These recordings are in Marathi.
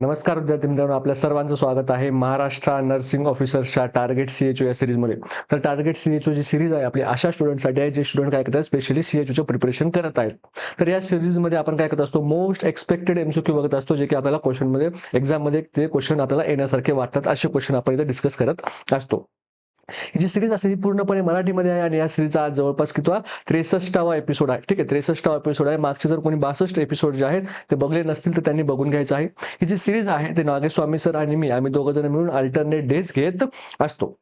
नमस्कार विद्यार्थी मित्रांनो, आपल्या सर्वांचं स्वागत आहे महाराष्ट्र नर्सिंग ऑफिसर्सच्या टार्गेट सीएचओ या सिरीजमध्ये. तर टार्गेट सीएचओ जी सिरीज आहे आपली अशा स्टुडंटसाठी आहे जे स्टुडंट काय करतात, स्पेशली सीएचओचं प्रिपरेशन करत आहेत. तर या सिरीजमध्ये आपण काय करत असतो, मोस्ट एक्सपेक्टेड एमसीक्यू बघत असतो, जे की आपल्याला क्वेश्चनमध्ये एक्झाममध्ये ते क्वेश्चन आपल्याला येण्यासारखे वाटतात असे क्वेश्चन आपण इथे डिस्कस करत असतो. ही जी सिरीज असते ही पूर्णपणे मराठीमध्ये आहे आणि या सिरीजचा आज जवळपास कितवा 63वा एपिसोड आहे. ठीक आहे, 63वा एपिसोड आहे. मागचे जर कोणी 62 एपिसोड जे आहेत ते बघले नसतील तर त्यांनी बघून घ्यायचं आहे. ही जी सिरीज आहे ते नागेस्वामी सर आणि मी आम्ही दोघं जण मिळून अल्टरनेट डेज घेत असतो.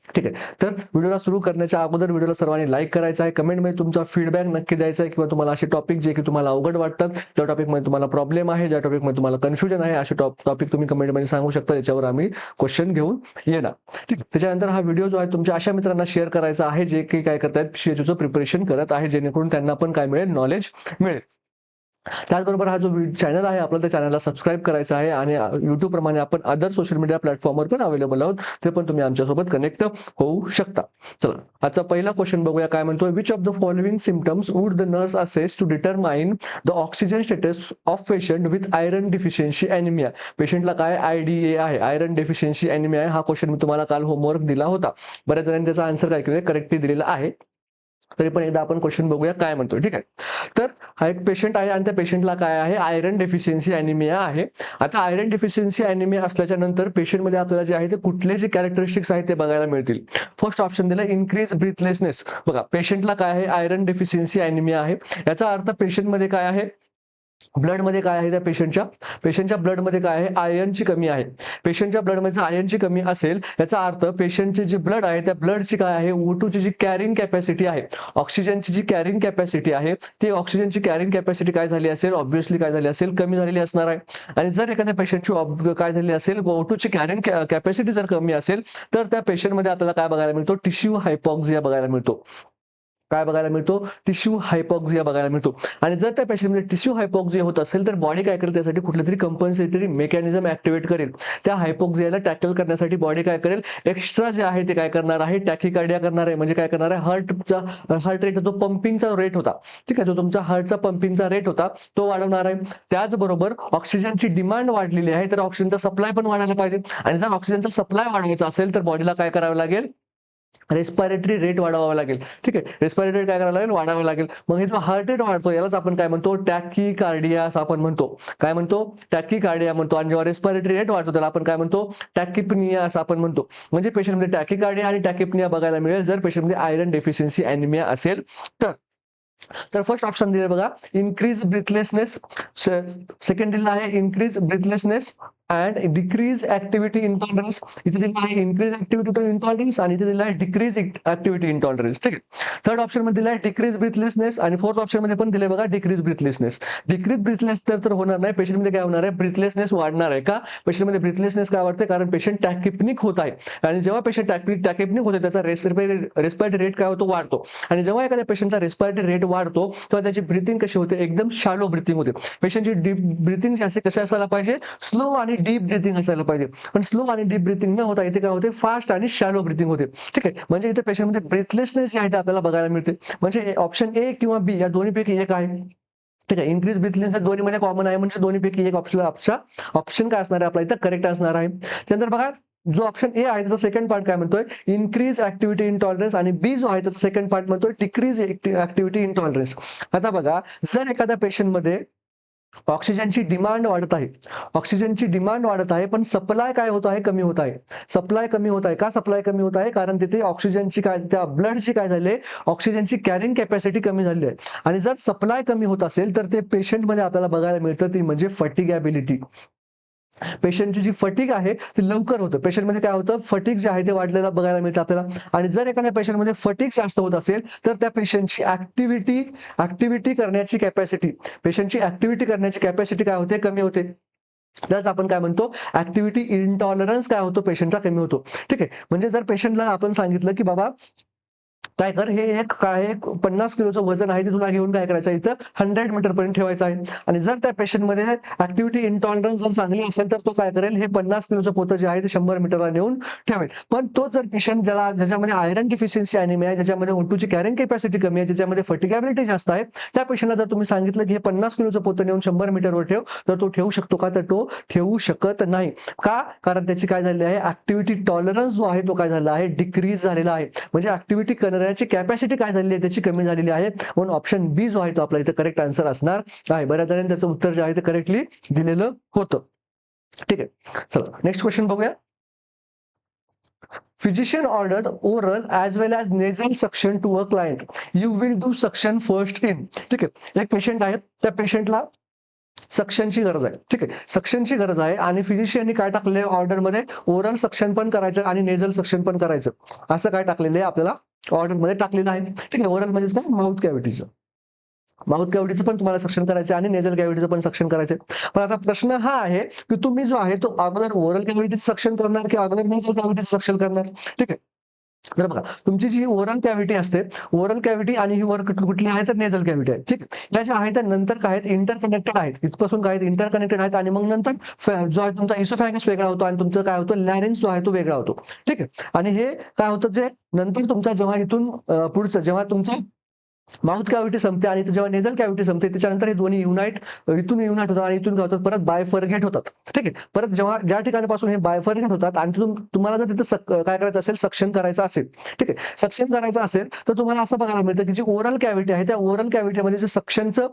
ठीक आहे, तर व्हिडिओला सुरू करण्याच्या अगोदर व्हिडिओला सर्वांनी लाईक करायचा आहे, कमेंटमध्ये तुमचा फीडबॅक नक्की द्यायचा आहे किंवा तुम्हाला असे टॉपिक जे की तुम्हाला अवघड वाटतात, ज्या टॉपिकमध्ये तुम्हाला प्रॉब्लेम आहे, ज्या टॉपिकमध्ये तुम्हाला कन्फ्युजन आहे, असे टॉपिक तुम्ही कमेंटमध्ये सांगू शकता, याच्यावर आम्ही क्वेश्चन घेऊन येणार. ठीक आहे, त्याच्यानंतर हा व्हिडिओ जो आहे तुमच्या अशा मित्रांना शेअर करायचा आहे जे की काय करतायत, सीएचओचं प्रिपरेशन करत आहे, जेणेकरून त्यांना पण काय मिळेल, नॉलेज मिळेल. त्याचबरोबर हा जो चॅनल आहे आपला, त्या चॅनलला सबस्क्राईब करायचा आहे आणि YouTube प्रमाणे आपण अदर सोशल मीडिया प्लॅटफॉर्मवर पण अवेलेबल आहोत, ते पण तुम्ही आमच्यासोबत कनेक्ट होऊ शकता. चला, आजचा पहिला क्वेश्चन बघूया. काय म्हणतोय, which of the following symptoms would the nurse assess to determine the oxygen status of patient with iron deficiency anaemia. पेशंटला काय IDA आहे, आयरन डेफिशियन्सी अॅनिमिया आहे. हा क्वेश्चन मी तुम्हाला काल होमवर्क दिला होता. बऱ्याच जणांनी त्याचा आन्सर काय केलं, करेक्टली दिलेला आहे. तरी पण एकदा आपण क्वेश्चन बघूया काय म्हणतोय. ठीक आहे, तर हा एक पेशंट आहे आणि त्या पेशंटला काय आहे, आयरन डेफिशियन्सी अॅनिमिया आहे. आता आयरन डेफिशियन्सी अॅनिमिया असल्याच्या नंतर पेशंटमध्ये आपल्याला जे आहे ते कुठले जे कॅरेक्टरिस्टिक्स आहेत ते बघायला मिळतील. फर्स्ट ऑप्शन दिला इन्क्रीज ब्रीथलेसनेस. बघा, पेशंटला काय आहे, आयरन डेफिशियन्सी अॅनिमिया आहे. याचा अर्थ पेशंटमध्ये काय आहे, ब्लडमध्ये काय आहे, त्या पेशंटच्या ब्लडमध्ये काय आहे, आयर्नची कमी आहे. पेशंटच्या ब्लडमध्ये आयर्नची कमी असेल याचा अर्थ पेशंटचे जे ब्लड आहे त्या ब्लडची काय आहे, O2 ची जी कॅरिंग कॅपॅसिटी आहे, ऑक्सिजनची जी कॅरिंग कॅपॅसिटी आहे, ती ऑक्सिजनची कॅरिंग कॅपॅसिटी काय झाली असेल, ऑब्व्हियसली काय झाली असेल, कमी झालेली असणार आहे. आणि जर एखाद्या पेशंटची काय झाली असेल, O2 ची कॅरिंग कॅपॅसिटी जर कमी असेल तर त्या पेशंटमध्ये आपल्याला काय बघायला मिळतो, टिश्यू हायपॉक्सिया बघायला मिळतो. काय बघायला मिळतो, टिश्यू हायपॉक्सिया बघायला मिळतो. आणि जर त्या पेशंटमध्ये टिश्यू हायपॉक्सिया होत असेल तर बॉडी काय करेल, त्यासाठी कुठलं तरी कंपन्सेटरी मेकॅनिझम ऍक्टिव्हेट करेल. त्या हायपॉक्सियाला टॅकल करण्यासाठी बॉडी काय करेल, एक्स्ट्रा जे आहे ते काय करणार आहे, टॅकिकार्डिया करणार आहे. म्हणजे काय करणार आहे, हार्ट रेट, जो पंपिंगचा रेट होता, ठीक आहे, जो तुमचा हार्टचा पंपिंगचा रेट होता तो वाढवणार आहे. त्याचबरोबर ऑक्सिजनची डिमांड वाढलेली आहे तर ऑक्सिजनचा सप्लाय पण वाढायला पाहिजे. आणि जर ऑक्सिजनचा सप्लाय वाढवायचा असेल तर बॉडीला काय करावं लागेल, रेस्पिरेटरी रेट वाढवावा लागेल. ठीक आहे, रेस्पिरेटरी रेट काय करायला लागेल, वाढावा लागेल. मग हे जो हार्ट रेट वाढतो यालाच आपण काय म्हणतो, टॅकीकार्डिया असं आपण म्हणतो. काय म्हणतो, टॅकीकार्डिया म्हणतो. आणि जेव्हा रेस्पिरेटरी रेट वाढतो त्याला आपण काय म्हणतो, टॅकिपनिया असं आपण म्हणतो. म्हणजे पेशंटमध्ये टॅकीकार्डिया आणि टॅकिपनिया बघायला मिळेल जर पेशंटमध्ये आयरन डेफिशियन्सी अॅनिमिया असेल तर. तर फर्स्ट ऑप्शन दिले बघा, इन्क्रीज ब्रिथलेसनेस. सेकंड दिला आहे increase breathlessness and decrease activity intolerance. इथे दिला आहे इन्क्रीज ऍक्टिव्हिटी टू इंटॉलरन्स आणि इथे दिला आहे डिक्रीज ऍक्टिव्हिटी इंटॉलरन्स. ठीक आहे, थर्ड ऑप्शन मध्ये दिला आहे डिक्रीज ब्रिथलेसनेस आणि फोर्थ ऑप्शन मध्ये पण दिले बघा डिक्रीज ब्रिथलेसनेस. डिक्रीज ब्रिथलेस तर होणार नाही, पेशंटमध्ये काय होणार आहे, ब्रिथलेसनेस वाढणार आहे. का, पेशंटमध्ये ब्रिथलेसनेस काय वाढते, कारण पेशंट टॅकिपनिक होत आहे. आणि जेव्हा पेशंट टॅकिपनिक होते त्याचा रेस्पिरेटरी रेट काय होतो, वाढतो. आणि जेव्हा एखाद्या पेशंटचा रेस्पिरेटरी रेट वाढतो तेव्हा त्याची ब्रीथिंग कशी होते, एकदम शॅलो ब्रीथिंग होते. पेशंटची डीप ब्रीथिंग जे असते कसे असायला पाहिजे, स्लो आणि डीप ब्रीथिंग असायला पाहिजे. पण स्लो आणि डीप ब्रीथिंग न होता इथे काय होते, फास्ट आणि शॅलो ब्रीथिंग होते. ठीक आहे, म्हणजे इथे पेशंटमध्ये ब्रीथलेसनेस जे आहे ते आपल्याला बघायला मिळते. म्हणजे ऑप्शन ए किंवा बी या दोन्हीपैकी एक आहे. ठीक आहे, इन्क्रीज ब्रीथलेसनेस दोन्हीमध्ये कॉमन आहे म्हणजे दोन्हीपैकी एक ऑप्शन काय असणार आहे आपला इथं, करेक्ट असणार आहे. त्यानंतर बघा, जो ऑप्शन ए आहे त्याचा सेकंड पार्ट काय म्हणतोय, इन्क्रीज ऍक्टिव्हिटी इंटॉलरन्स. आणि बी जो आहे त्याचा सेकंड पार्ट म्हणतोय डिक्रीज ऍक्टिव्हिटी इंटॉलरन्स. आता बघा, जर एखाद्या पेशंटमध्ये ऑक्सिजनची डिमांड वाढत आहे, ऑक्सिजनची डिमांड वाढत आहे पण सप्लाय काय होत आहे, कमी होत आहे. सप्लाय कमी होत आहे. का सप्लाय कमी होत आहे, कारण तिथे ऑक्सिजनची काय, त्या ब्लडची काय झाली, ऑक्सिजनची कॅरिंग कॅपॅसिटी कमी झाली आहे. आणि जर सप्लाय कमी होत असेल तर ते पेशंटमध्ये आपल्याला बघायला मिळतं, ती म्हणजे फटिगॅबिलिटी. पेशंटची जी फटीग आहे ती लवकर होतं. पेशंटमध्ये काय होतं, फटीग जे आहे ते वाढलेलं बघायला मिळतं आपल्याला. आणि जर एखाद्या पेशंटमध्ये फटीग जास्त होत असेल तर त्या पेशंटची ऍक्टिव्हिटी करण्याची कॅपॅसिटी, पेशंटची ऍक्टिव्हिटी करण्याची कॅपॅसिटी काय होते, कमी होते. त्याच आपण काय म्हणतो, ऍक्टिव्हिटी इंटॉलरन्स काय होतो, पेशंटचा कमी होतो. ठीक आहे, म्हणजे जर पेशंटला आपण सांगितलं की बाबा काय कर, हे एक काय 50 किलोचं वजन आहे ते तुला घेऊन काय करायचं आहे, इथं 100 मीटर पर्यंत ठेवायचं आहे. आणि जर त्या पेशंटमध्ये ऍक्टिव्हिटी इंटॉलरन्स जर चांगली असेल तर तो काय करेल, हे 50 किलोचं पोतं जे आहे ते 100 मीटरला नेऊन ठेवेल. पण तो जर पेशंट ज्याच्यामध्ये आयरन डिफिशियन्सी अॅनिमिया आहे, ज्याच्यामध्ये O2 कॅरिंग कॅपॅसिटी कमी आहे, ज्याच्यामध्ये फटिगॅबिलिटी जास्त आहे, त्या पेशंटला जर तुम्ही सांगितलं की हे 50 किलोचं पोतं नेऊन 100 मीटरवर ठेव, तर तो ठेवू शकतो का? तर तो ठेवू शकत नाही. का? कारण त्याची काय झाली आहे, ऍक्टिव्हिटी टॉलरन्स जो आहे तो काय झाला आहे, डिक्रीज झालेला आहे. म्हणजे ऍक्टिव्हिटी करण्याची कॅपॅसिटी काय झालेली आहे, त्याची कमी झालेली आहे. म्हणून ऑप्शन बी जो आहे तो आपला इथे करेक्ट आन्सर असणार आहे. बऱ्याच जणांनी त्याचं उत्तर जे आहे ते करेक्टली दिलेलं होतं. ठीक आहे, चला नेक्स्ट क्वेश्चन बघूया. Physician ordered oral as well as nasal suction to a client. You will do suction first in. ठीक आहे, एक पेशंट आहे, त्या पेशंटला सक्शनची गरज आहे. ठीक आहे, सक्शनची गरज आहे आणि फिजिशियननी काय टाकलेलं आहे ऑर्डरमध्ये, ओरल सक्शन पण करायचं आणि नेझल सक्शन पण करायचं, असं काय टाकलेलं आहे आपल्याला ऑर्डरमध्ये टाकलेलं आहे. ठीक आहे, ओरल म्हणजे काय, माउथ कॅव्हिटीचं. माउथ कॅव्हिटीचं पण तुम्हाला सक्शन करायचं आणि नेझल कॅव्हिटीचं पण सक्शन करायचं. पण आता प्रश्न हा आहे की तुम्ही जो आहे तो अगोदर ओरल कॅव्हिटीचं सक्शन करणार की अगोदर नेझल कॅव्हिटीचं सक्शन करणार. ठीक आहे, तर बघा तुमची जी ओरल कॅव्हिटी असते, ओरल कॅव्हिटी आणि ही वर कुठली आहे तर नेझल कॅव्हिटी आहे. ठीक, या ज्या आहेत त्या नंतर काय आहेत, इंटरकनेक्टेड आहेत. इथपासून काय आहेत, इंटरकनेक्टेड आहेत. आणि मग नंतर जो आहे तुमचा इसोफॅगस वेगळा होतो आणि तुमचं काय होतं, लॅरिन्स जो आहे तो वेगळा होतो. ठीक आहे, आणि हे काय होतं, जे नंतर तुमचा जेव्हा इथून पुढचं जेव्हा तुमचं माउथ कॅव्हिटी संपते आणि जेव्हा नेझल कॅव्हिटी संपते, त्याच्यानंतर हे दोन्ही इथून युनाइट होतात आणि इथून काय होतात, परत बायफर्गेट होतात. ठीक आहे, परत जेव्हा ज्या ठिकाणीपासून हे बायफर्गेट होतात आणि तुम्हाला जर तिथं काय करायचं असेल, सक्शन करायचं असेल, ठीक आहे, सक्शन करायचं असेल तर तुम्हाला असं बघायला मिळतं की जी ओरल कॅव्हिटी आहे त्या ओरल कॅव्हिटीमध्ये जे सक्शनचं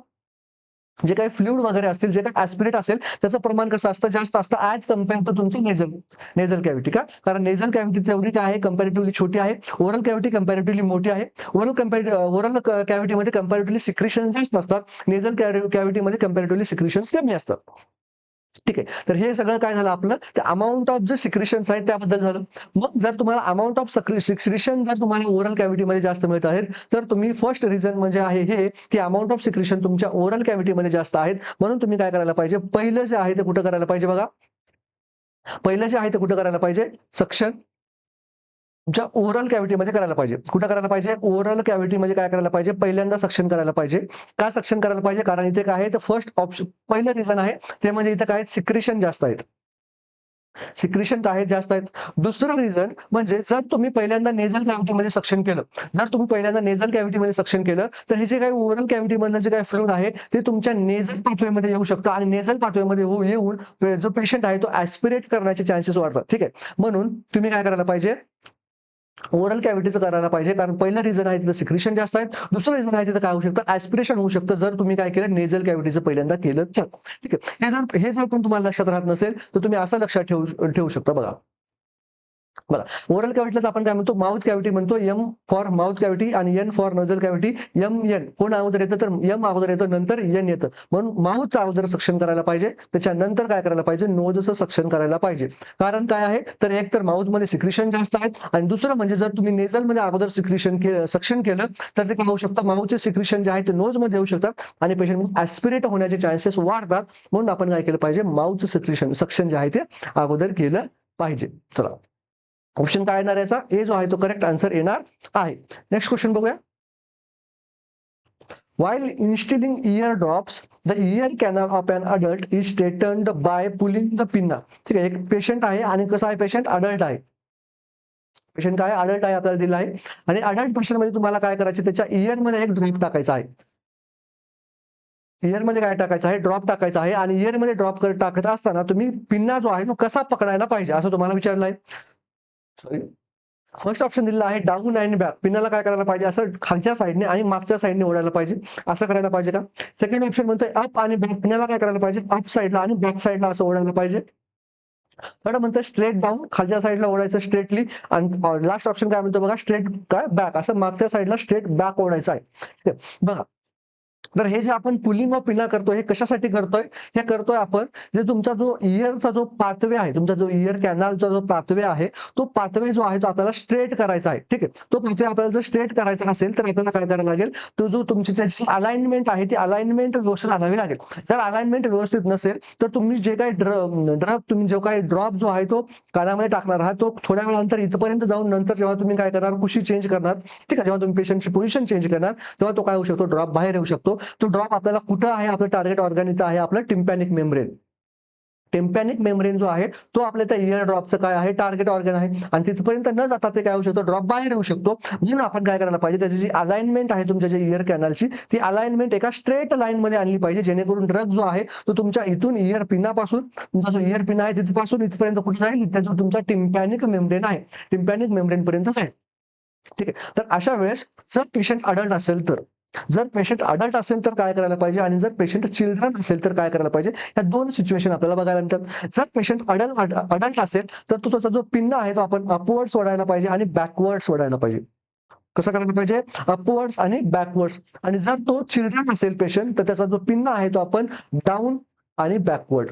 जे काही फ्लुइड वगैरे असतील, जे काही ऍस्पिरेट असेल, त्याचं प्रमाण कसं असतं, जास्त असतं ऍज कम्पेअर टू तुमची नेझल कॅव्हिटी. का? कारण नेझल कॅव्हिटी तेवढी काय आहे, कम्पॅरेटिव्हली छोटी आहे. ओरल कॅव्हिटी कम्पॅरेटिव्हली मोठी आहे. ओरल कॅव्हिटीमध्ये कम्पॅरेटिव्हली सिक्रिशन जास्त असतात, नेझल कॅव्हिटीमध्ये कम्पॅरेटिव्हली सिक्रिशन्स कमी असतात. ठीक आहे, तर हे सगळं काय झालं आपलं, ते अमाऊंट ऑफ जे सिक्रिशन्स आहेत त्याबद्दल झालं. मग जर तुम्हाला अमाऊंट ऑफ सिक्रिशन जर तुम्हाला ओरल कॅव्हिटीमध्ये जास्त मिळत आहेत, तर तुम्ही फर्स्ट रिझन म्हणजे आहे हे की अमाऊंट ऑफ सिक्रिशन तुमच्या ओरल कॅव्हिटीमध्ये जास्त आहेत. म्हणून तुम्ही काय करायला पाहिजे, पहिलं जे आहे ते कुठं करायला पाहिजे बघा, पहिलं जे आहे ते कुठं करायला पाहिजे, सक्शन तुमच्या ओरल कॅव्हिटीमध्ये करायला पाहिजे. कुठं करायला पाहिजे, ओरल कॅव्हिटीमध्ये काय करायला पाहिजे, पहिल्यांदा सक्शन करायला पाहिजे. का सक्शन करायला पाहिजे, कारण इथे काय आहे, तर फर्स्ट ऑप्शन पहिलं रिझन आहे ते म्हणजे इथे काय सिक्रिशन जास्त आहेत. सिक्रिशन काय जास्त आहेत. दुसरं रिझन म्हणजे जर तुम्ही पहिल्यांदा नेझल कॅव्हिटीमध्ये सक्शन केलं, जर तुम्ही पहिल्यांदा नेझल कॅव्हिटीमध्ये सक्शन केलं, तर हे जे काही ओरल कॅव्हिटीमधलं जे काही फ्लुइड आहे ते तुमच्या नेझल पाथवेमध्ये येऊ शकतं आणि नेझल पाथवेमध्ये येऊन जो पेशंट आहे तो ऍस्पिरेट करण्याचे चान्सेस वाढतात. ठीक आहे, म्हणून तुम्ही काय करायला पाहिजे, ओरल कॅव्हिटीचं करायला पाहिजे. कारण पहिलं रिझन आहे तिथं सिक्रिशन जास्त आहेत, दुसरं रिझन आहे तिथं काय होऊ शकतं, ऍस्पिरेशन होऊ शकतं जर तुम्ही काय केलं, नेझल कॅव्हिटीचं पहिल्यांदा केलं तर. ठीक आहे, हे जर पण तुम्हाला लक्षात राहत नसेल तर तुम्ही असं लक्षात ठेवू शकता. बघा, ओरल कॅव्हिटीला आपण काय म्हणतो, माउथ कॅव्हिटी म्हणतो. एम फॉर माउथ कॅव्हिटी आणि N for nasal cavity. N कोण अगोदर येतं, तर एम अगोदर येतं, नंतर एन येतं. म्हणून माउथचं अगोदर सक्शन करायला पाहिजे, त्याच्यानंतर काय करायला पाहिजे, नोजचं सक्शन करायला पाहिजे. कारण काय आहे, तर एक तर माउथमध्ये सिक्रिशन जास्त आहेत आणि दुसरं म्हणजे जर तुम्ही नेझलमध्ये अगोदर सक्शन केलं तर ते काय होऊ शकतं, माउथचे सिक्रिशन जे आहे ते नोजमध्ये येऊ शकतात आणि पेशंट ऍस्पिरेट होण्याचे चान्सेस वाढतात. म्हणून आपण काय केलं पाहिजे, माउथचं सक्शन जे आहे ते अगोदर केलं पाहिजे. चला, ऑप्शन काय येणार याचा, ए जो आहे तो करेक्ट आन्सर येणार आहे. नेक्स्ट क्वेश्चन बघूया. While instilling ear drops, the ear canal of an adult is straightened by pulling the pinna. ठीक आहे, एक पेशंट आहे आणि कसं आहे, पेशंट अडल्ट आहे. पेशंट काय अडल्ट आहे आपल्याला दिला आहे आणि अडल्ट पेशंट मध्ये तुम्हाला काय करायचं, त्याच्या इयर मध्ये एक ड्रॉप टाकायचा आहे. इयर मध्ये काय टाकायचं आहे, ड्रॉप टाकायचा आहे. आणि इयर मध्ये ड्रॉप टाकत असताना तुम्ही पिन्ना जो आहे तो कसा पकडायला पाहिजे असं तुम्हाला विचारलं आहे. सॉरी, फर्स्ट ऑप्शन दिलेला आहे डाऊन अँड बॅक. पिन्नाला काय करायला पाहिजे, असं खालच्या साईडने आणि मागच्या साईडने ओढायला पाहिजे, असं करायला पाहिजे का. सेकंड ऑप्शन म्हणतोय अप आणि बॅक. पिन्नाला काय करायला पाहिजे, अप साईडला आणि बॅक साईडला असं ओढायला पाहिजे. थर्ड म्हणतोय स्ट्रेट डाऊन, खालच्या साईडला ओढायचं स्ट्रेटली. आणि लास्ट ऑप्शन काय म्हणतो बघा, स्ट्रेट काय बॅक, असं मागच्या साईडला स्ट्रेट बॅक ओढायचं आहे. ठीक आहे, बघा तर हे जे आपण पुलिंग ऑफ पिना करतोय हे कशासाठी करतोय, हे करतोय आपण जे तुमचा जो इयरचा जो पाथवे आहे, तुमचा जो इयर कॅनलचा जो पाथवे आहे, तो पाथवे जो आहे तो आपल्याला स्ट्रेट करायचा आहे. ठीक आहे, तो पाथवे आपल्याला जर स्ट्रेट करायचा असेल तर आपल्याला काय करायला लागेल, तो जो तुमची त्याची अलाइनमेंट आहे ती अलाइनमेंट व्यवस्थित आणावी लागेल. जर अलाइनमेंट व्यवस्थित नसेल तर तुम्ही जे काही ड्रग तुम्ही जो काही ड्रॉप जो आहे तो कानामध्ये टाकणार आहात, तो थोड्या वेळानंतर इथपर्यंत जाऊन नंतर जेव्हा तुम्ही काय करणार, कुशी चेंज करणार, ठीक आहे, जेव्हा तुम्ही पेशंटची पोझिशन चेंज करणार तेव्हा तो काय होऊ शकतो, ड्रॉप बाहेर येऊ शकतो. तो ड्रॉप आपल्याला कुठं आहे, आपलं टार्गेट ऑर्गन इथं आहे, आपलं टिम्पॅनिक मेम्ब्रेन. टिम्पॅनिक मेम्ब्रेन जो आहे तो आपल्या त्या इयर ड्रॉपचं काय आहे, टार्गेट ऑर्गन आहे, आणि तिथपर्यंत न जाता ते काय होऊ शकतो, ड्रॉप बाहेर येऊ शकतो. म्हणून आपण काय करायला पाहिजे, त्याची जी अलाइनमेंट आहे तुमच्या जे इयर कॅनलची, ती अलाइनमेंट एका स्ट्रेट लाईन मध्ये आणली पाहिजे, जेणेकरून ड्रग जो आहे तो तुमच्या इथून इयर पिनापासून, तुमचा जो इयर पिना आहे तिथपासून इथपर्यंत कुठे जाईल, त्याचा तुमचा टिम्पॅनिक मेम्ब्रेन आहे, टिम्पॅनिक मेम्ब्रेन पर्यंत जाईल. ठीक आहे, तर अशा वेळेस जर पेशंट अडल्ट असेल तर, जर पेशंट अडल्ट असेल तर काय करायला पाहिजे, आणि जर पेशंट चिल्ड्रन असेल तर काय करायला पाहिजे, या दोन सिच्युएशन आपल्याला बघायला मिळतात. जर पेशंट अडल्ट असेल तर तो त्याचा जो पिन्ना आहे तो आपण अपवर्ड सोडायला पाहिजे आणि बॅकवर्ड सोडायला पाहिजे. कसं करायला पाहिजे, अपवर्ड्स आणि बॅकवर्ड्स. आणि जर तो चिल्ड्रन असेल पेशंट तर त्याचा जो पिन्ना आहे तो आपण डाऊन आणि बॅकवर्ड.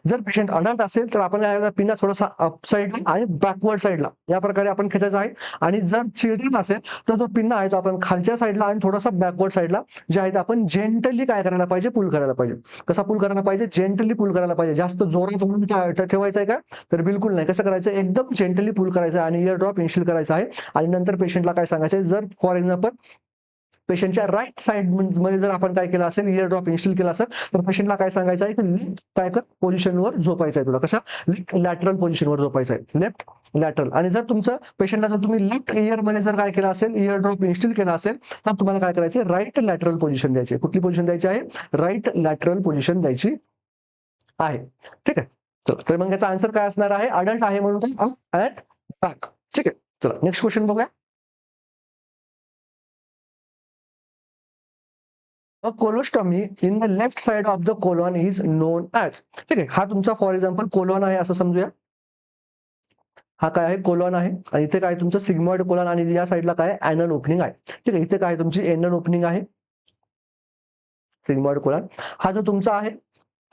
जर पेशंट अडल्ट असेल तर आपण पिना थोडासा अप साईडला आणि बॅकवर्ड साईडला या प्रकारे आपण खेचायचा आहे. आणि जर चिल्ड्रन असेल तर तो पिन्ना आहे तो आपण खालच्या साईडला आणि थोडासा बॅकवर्ड साईडला जे आहे ते आपण जेंटली काय करायला पाहिजे, पुल करायला पाहिजे. कसा पुल करायला पाहिजे, जेंटली पुल करायला पाहिजे. जास्त जोरात ठेवायचं आहे का, तर बिलकुल नाही. कसं करायचं, एकदम जेंटली पुल करायचं आणि इयर ड्रॉप इन्स्टिल करायचा आहे. आणि नंतर पेशंटला काय सांगायचं, जर फॉर एक्झाम्पल पेशंटच्या राईट साइड मध्ये जर आपण काय केलं असेल, इयर ड्रॉप इन्स्टिल केला असेल तर पेशंटला काय सांगायचं आहे की लेफ्ट काय कर पोझिशनवर झोपायचं आहे तुला. कशा, लेफ्ट लॅटरल पोझिशनवर झोपायचं आहे, लेफ्ट लॅटरल. आणि जर तुमचं पेशंटला जर तुम्ही लेफ्ट इयर मध्ये जर काय केलं असेल, इयर ड्रॉप इन्स्टिल केला असेल तर तुम्हाला काय करायचे, राईट लॅटरल पोझिशन द्यायची. कुठली पोझिशन द्यायची आहे, राईट लॅटरल पोझिशन द्यायची आहे. ठीक आहे, चला तर मग याचा आन्सर काय असणार आहे, अडल्ट आहे म्हणून ऍट बॅक. ठीक आहे, चला नेक्स्ट क्वेश्चन बघूया. A colostomy in the left side of the colon is known as. ठीक आहे, हा तुमचा फॉर एक्झाम्पल कोलॉन आहे असं समजूया. हा काय आहे, कोलॉन आहे. आणि इथे काय तुमचं सिग्मॉइड कोलॉन आणि या साईडला काय ऍनल ओपनिंग आहे. ठीक आहे, इथे काय तुमची एनल ओपनिंग आहे, सिग्मॉइड कोलॉन. हा जो तुमचा आहे,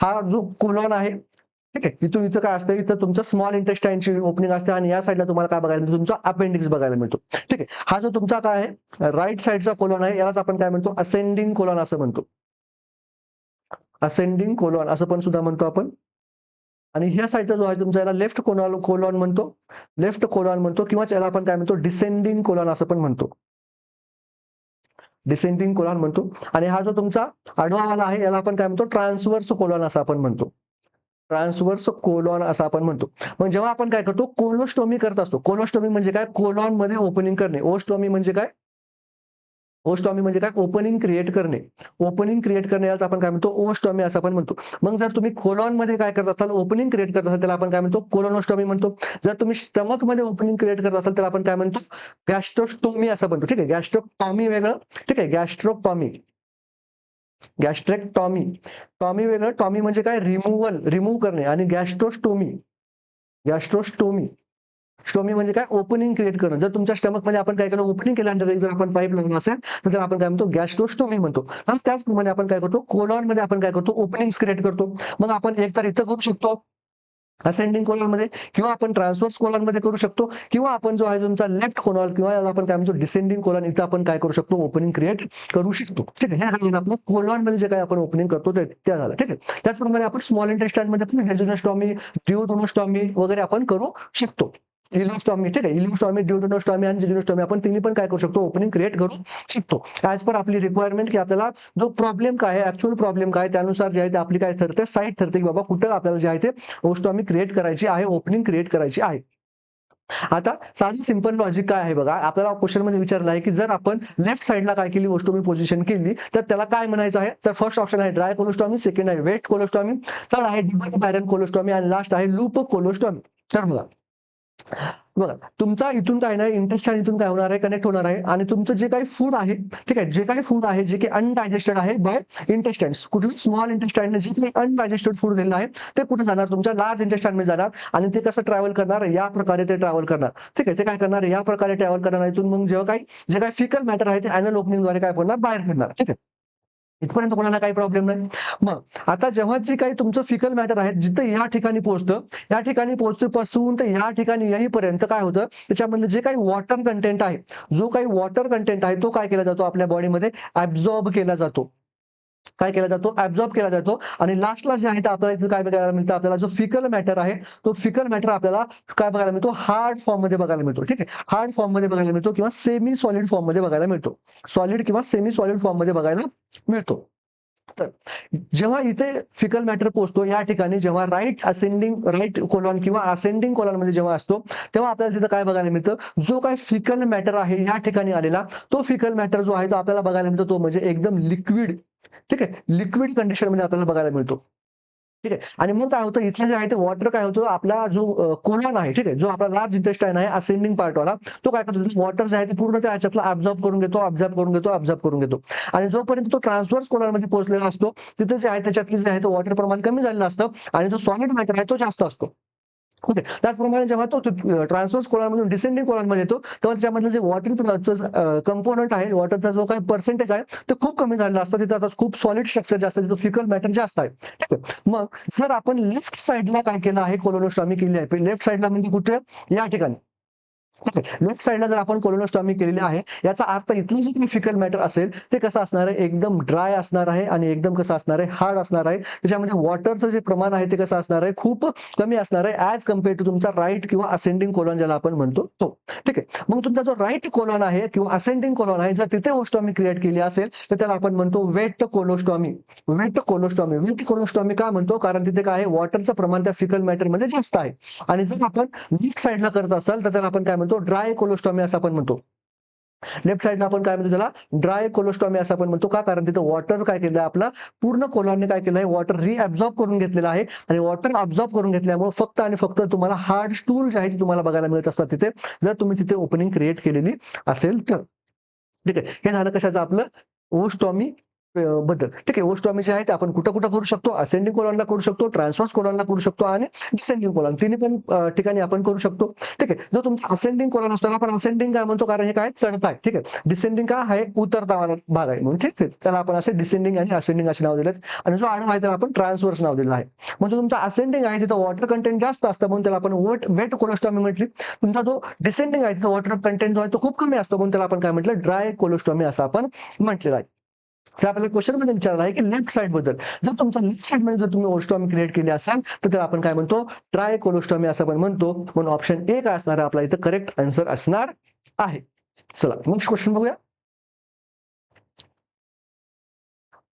हा जो कोलॉन आहे, ठीक आहे, इथून इथं काय असतं, इथं तुमचं स्मॉल इंटेस्टाईनची ओपनिंग असते आणि या साईडला तुम्हाला काय बघायला मिळतो, तुमचा अपेंडिक्स बघायला मिळतो. ठीक आहे, हा जो तुमचा काय आहे राईट साईडचा कोलॉन आहे, यालाच आपण काय म्हणतो, असेंडिंग कोलॉन असं म्हणतो. असेंडिंग कोलॉन असं पण सुद्धा म्हणतो आपण. आणि ह्या साईडचा जो आहे तुमचा, याला लेफ्ट कोलॉन म्हणतो, लेफ्ट कोलॉन म्हणतो, किंवा याला आपण काय म्हणतो, डिसेंडिंग कोलॉन असं पण म्हणतो, डिसेंडिंग कोलॉन म्हणतो. आणि हा जो तुमचा आडवा वाला आहे याला आपण काय म्हणतो, ट्रान्सवर्स कोलॉन असं आपण म्हणतो, ट्रान्सवर्स कोलॉन असं आपण म्हणतो. मग जेव्हा आपण काय करतो, कोलोस्टोमी करत असतो, कोलोस्टोमी म्हणजे काय, कोलॉन मध्ये ओपनिंग करणे. ओस्टोमी म्हणजे काय, ओस्टॉमी म्हणजे काय, ओपनिंग क्रिएट करणे. ओपनिंग क्रिएट करणे याला आपण काय म्हणतो, ओस्टॉमी असं आपण म्हणतो. मग जर तुम्ही कोलॉन मध्ये काय करत असाल, ओपनिंग क्रिएट करत असाल, त्याला आपण काय म्हणतो, कोलोनोस्टॉमी म्हणतो. जर तुम्ही स्टमक मध्ये ओपनिंग क्रिएट करत असाल त्याला आपण काय म्हणतो, गॅस्ट्रोस्टोमी असं म्हणतो. ठीक आहे, गॅस्ट्रोटॉमी वेगळं, ठीक आहे, गॅस्ट्रोटॉमी, गॅस्ट्रेक्टॉमी, टॉमी वेगळं. टॉमी म्हणजे काय, रिमूव्ह करणे. आणि गॅस्ट्रोस्टोमी, गॅस्ट्रोस्टोमी, स्टोमी म्हणजे काय, ओपनिंग क्रिएट करणं. जर तुमच्या स्टमक मध्ये आपण काय केलं, ओपनिंग केल्यानंतर जर आपण पाईप लावलं असेल तर त्याला आपण काय म्हणतो, गॅस्ट्रोस्टोमी म्हणतो. त्याचप्रमाणे आपण काय करतो, कोलॉन मध्ये आपण काय करतो, ओपनिंग क्रिएट करतो. मग आपण एक तर इथं करू शकतो असेंडिंग कोलॉन मध्ये, किंवा आपण ट्रान्सवर्स कोलॉन मध्ये करू शकतो, किंवा आपण जो आहे तुमचा लेफ्ट कोलॉन किंवा याला आपण काय म्हणतो, डिसेंडिंग कोलॉन, इथं आपण काय करू शकतो, ओपनिंग क्रिएट करू शकतो. ठीक आहे, ह्या आपण कोलॉन मध्ये जे काय आपण ओपनिंग करतो ते झालं. ठीक आहे, त्याचप्रमाणे आपण स्मॉल इंटेस्टाईन मध्ये पण हेजुनोस्टॉमी, ड्युओडेनोस्टॉमी वगैरे आपण करू शकतो. इलिओस्टॉमी, ठीक आहे, इलिओस्टॉमी, ड्युओडेनोस्टॉमी आणि जेजुनोस्टॉमी आपण तिन्ही पण काय करू शकतो, ओपनिंग क्रिएट करू शकतो. ऍज पर आपली रिक्वायरमेंट, की आपल्याला जो प्रॉब्लेम काय आहे, ऍक्च्युअल प्रॉब्लेम काय, त्यानुसार जे आहे ते आपली काय ठरते, साईट ठरते, की बाबा कुठं आपल्याला जे आहे ते ओस्टॉमी क्रिएट करायची आहे, ओपनिंग क्रिएट करायची आहे. आता साधं सिंपल लॉजिक काय आहे बघा, आपल्याला क्वेश्चन मध्ये विचारलं आहे की जर आपण लेफ्ट साईडला काय केली, ओस्टोमी पोझिशन केली तर त्याला काय म्हणायचं आहे. तर फर्स्ट ऑप्शन आहे ड्राय कोलोस्टॉमी, सेकंड आहे वेट कोलोस्टॉमी, थर्ड आहे डबल बॅरल कोलोस्टॉमी आणि लास्ट आहे लूप कोलोस्टॉमी. तर बघा, बघा, तुमचा इथून काय नाही, इंटेस्टाईन इथून काय होणार आहे, कनेक्ट होणार आहे आणि तुमचं जे काही फूड आहे, ठीक आहे, जे काही फूड आहे जे की अनडायजेस्टेड आहे बाय इंटेस्टाईन्स, कुठे स्मॉल इंटेस्टाईन जे काही अनडायजेस्टेड फूड दिलेलं आहे ते कुठे जाणार, तुमच्या लार्ज इंटेस्टाईन मध्ये जाणार आणि ते कसं ट्रॅव्हल करणार, या प्रकारे ते ट्रॅव्हल करणार, ठीक आहे. ते काय करणार, या प्रकारे ट्रॅव्हल करणार, इथून मग जेव्हा काही जे काही फिकल मॅटर आहे ते ॲनल ओपनिंगद्वारे काय करणार, बाहेर करणार, ठीक आहे. इथपर्यंत कोणाला काही प्रॉब्लेम नाही. मग आता जेव्हा जे काही तुमचं फिकल मॅटर आहे जिथं या ठिकाणी पोहोचतं, या ठिकाणी पोहोचपासून तर या ठिकाणी येईपर्यंत काय होतं, त्याच्यामधलं जे काही वॉटर कंटेंट आहे, जो काही वॉटर कंटेंट आहे तो काय केला जातो, आपल्या बॉडीमध्ये ऍब्झॉर्ब केला जातो. काय केला जातो, ऍब्झॉर्ब केला जातो आणि लास्टला जे आहे ते आपल्याला इथे काय बघायला मिळतं, आपल्याला जो फिकल मॅटर आहे तो फिकल मॅटर आपल्याला काय बघायला मिळतो, हार्ड फॉर्म मध्ये बघायला मिळतो, ठीक आहे. हार्ड फॉर्म मध्ये बघायला मिळतो किंवा सेमी सॉलिड फॉर्म मध्ये बघायला मिळतो, सॉलिड किंवा सेमी सॉलिड फॉर्म मध्ये बघायला मिळतो. तर जेव्हा इथे फिकल मॅटर पोहोचतो या ठिकाणी, जेव्हा राईट कोलॉन किंवा असेंडिंग कोलॉन मध्ये जेव्हा असतो, तेव्हा आपल्याला तिथं काय बघायला मिळतं, जो काय फिकल मॅटर आहे या ठिकाणी आलेला तो फिकल मॅटर जो आहे तो आपल्याला बघायला मिळतो, तो म्हणजे एकदम लिक्विड, ठीक आहे, लिक्विड कंडिशन मध्ये आपल्याला बघायला मिळतो, ठीक आहे. आणि मग काय होतं, इथलं जे आहे ते वॉटर काय होतं, आपला जो कोलॉन आहे, ठीक आहे, जो आपला लार्ज इंटेस्टाईन आहे असेंडिंग पार्टवाला, तो काय करतो, वॉटर जे आहे ते पूर्ण त्या ह्याच्यातला ऍब्झॉर्ब करून घेतो. आणि जोपर्यंत तो ट्रान्सव्हर्स कोलॉन मध्ये पोहोचलेला असतो, तिथे जे आहे त्याच्यातली जे आहे तो वॉटर प्रमाण कमी झालेलं असतं आणि जो सॉलिड मॅटर आहे तो जास्त असतो. ओके, त्याचप्रमाणे जेव्हा तो ट्रान्सव्हर्स कोलॉनमधून डिसेंडिंग कोलॉनमध्ये येतो, तेव्हा त्याच्यामधलं जे वॉटरचं कंपोनंट आहे, वॉटरचा जो काही पर्सेंटेज आहे ते खूप कमी झालेलं असतं. तिथं आता खूप सॉलिड स्ट्रक्चर जास्त, तिथं फिकल मॅटर जास्त आहे, ठीक आहे. मग जर आपण लेफ्ट साईडला काय केलं आहे, कोलोनोस्टॉमी केली आहे, लेफ्ट साईडला म्हणजे कुठे, या ठिकाणी, लेफ्ट साईडला जर आपण कोलोनोस्टॉमी केलेली आहे, याचा अर्थ इथलं जे काही फिकल मॅटर असेल ते कसं असणार आहे, एकदम ड्राय असणार आहे आणि एकदम कसं असणार आहे, हार्ड असणार आहे. त्याच्यामध्ये वॉटरचं जे प्रमाण आहे ते कसं असणार आहे, खूप कमी असणार आहे ऍज कम्पेअर टू तुमचा राईट किंवा असेंडिंग कोलॉन ज्याला आपण म्हणतो तो, ठीक आहे. मग तुमचा जो राईट कोलॉन आहे किंवा असेंडिंग कोलॉन आहे, जर तिथे ओस्टॉमी क्रिएट केली असेल तर त्याला आपण म्हणतो वेट कोलोस्टॉमी. वेट कोलोस्टॉमी का म्हणतो, कारण तिथे काय आहे, वॉटरचं प्रमाण त्या फिकल मॅटर मध्ये जास्त आहे. आणि जर आपण लेफ्ट साईडला करत असाल तर त्याला आपण काय म्हणतो, ड्राय कोलोस्टॉमी असं आपण म्हणतो. लेफ्ट साईडला आपण काय म्हणतो, त्याला ड्राय कोलोस्टॉमी असं आपण म्हणतो. का, कारण तिथं वॉटर काय केलं आहे, आपला पूर्ण कोलॉनने काय केलं आहे, वॉटर रिअब्झॉर्ब करून घेतलेलं आहे आणि वॉटर अब्झॉर्ब करून घेतल्यामुळे फक्त आणि फक्त तुम्हाला हार्ड स्टूल जे आहे ते तुम्हाला बघायला मिळत असतात तिथे, जर तुम्ही तिथे ओपनिंग क्रिएट केलेली असेल तर, ठीक आहे. हे झालं कशाचं, आपलं ओस्टॉमी बद्दल, ठीक आहे. ओस्टॉमी जे आहे ते आपण कुठं कुठं करू शकतो, असेंडिंग कोलॉनला करू शकतो, ट्रान्सव्हर्स कोलॉनला करू शकतो आणि डिसेंडिंग कोलॉन, तिन्ही पण ठिकाणी आपण करू शकतो, ठीक आहे. जो तुमचा असेंडिंग कोलॉन असतो आपण असेंडिंग काय म्हणतो, कारण हे काय चढत आहे, ठीक आहे. डिसेंडिंग का आहे, उतरता भाग आहे म्हणून, ठीक आहे. त्याला आपण असे डिसेंडिंग आणि असेंडिंग असे नाव दिलेत आणि जो आडवा आहे त्याला आपण ट्रान्सव्हर्स नाव दिलं आहे. म्हणजे तुमचा असेंडिंग आहे तिथं वॉटर कंटेंट जास्त असतं म्हणून त्याला आपण वेट कोलोस्टॉमी म्हटली. तुमचा जो डिसेंडिंग आहे तिथं वॉटर कंटेंट जो आहे तो खूप कमी असतो म्हणून त्याला आपण काय म्हटलं, ड्राय कोलोस्टॉमी असं आपण म्हटलेलं आहे. तर आपल्याला क्वेश्चन मध्ये विचारलं आहे की लेफ्ट साइड बद्दल, जर तुमचा लेफ्ट साइड मध्ये जर तुम्ही ओस्टॉमी क्रिएट केली असाल तर त्याला आपण काय म्हणतो, ट्राय कोलोस्टॉमी असं पण म्हणतो. म्हणून ऑप्शन ए काय असणार आहे, आपला इथं करेक्ट आन्सर असणार आहे. चला नेक्स्ट क्वेश्चन बघूया.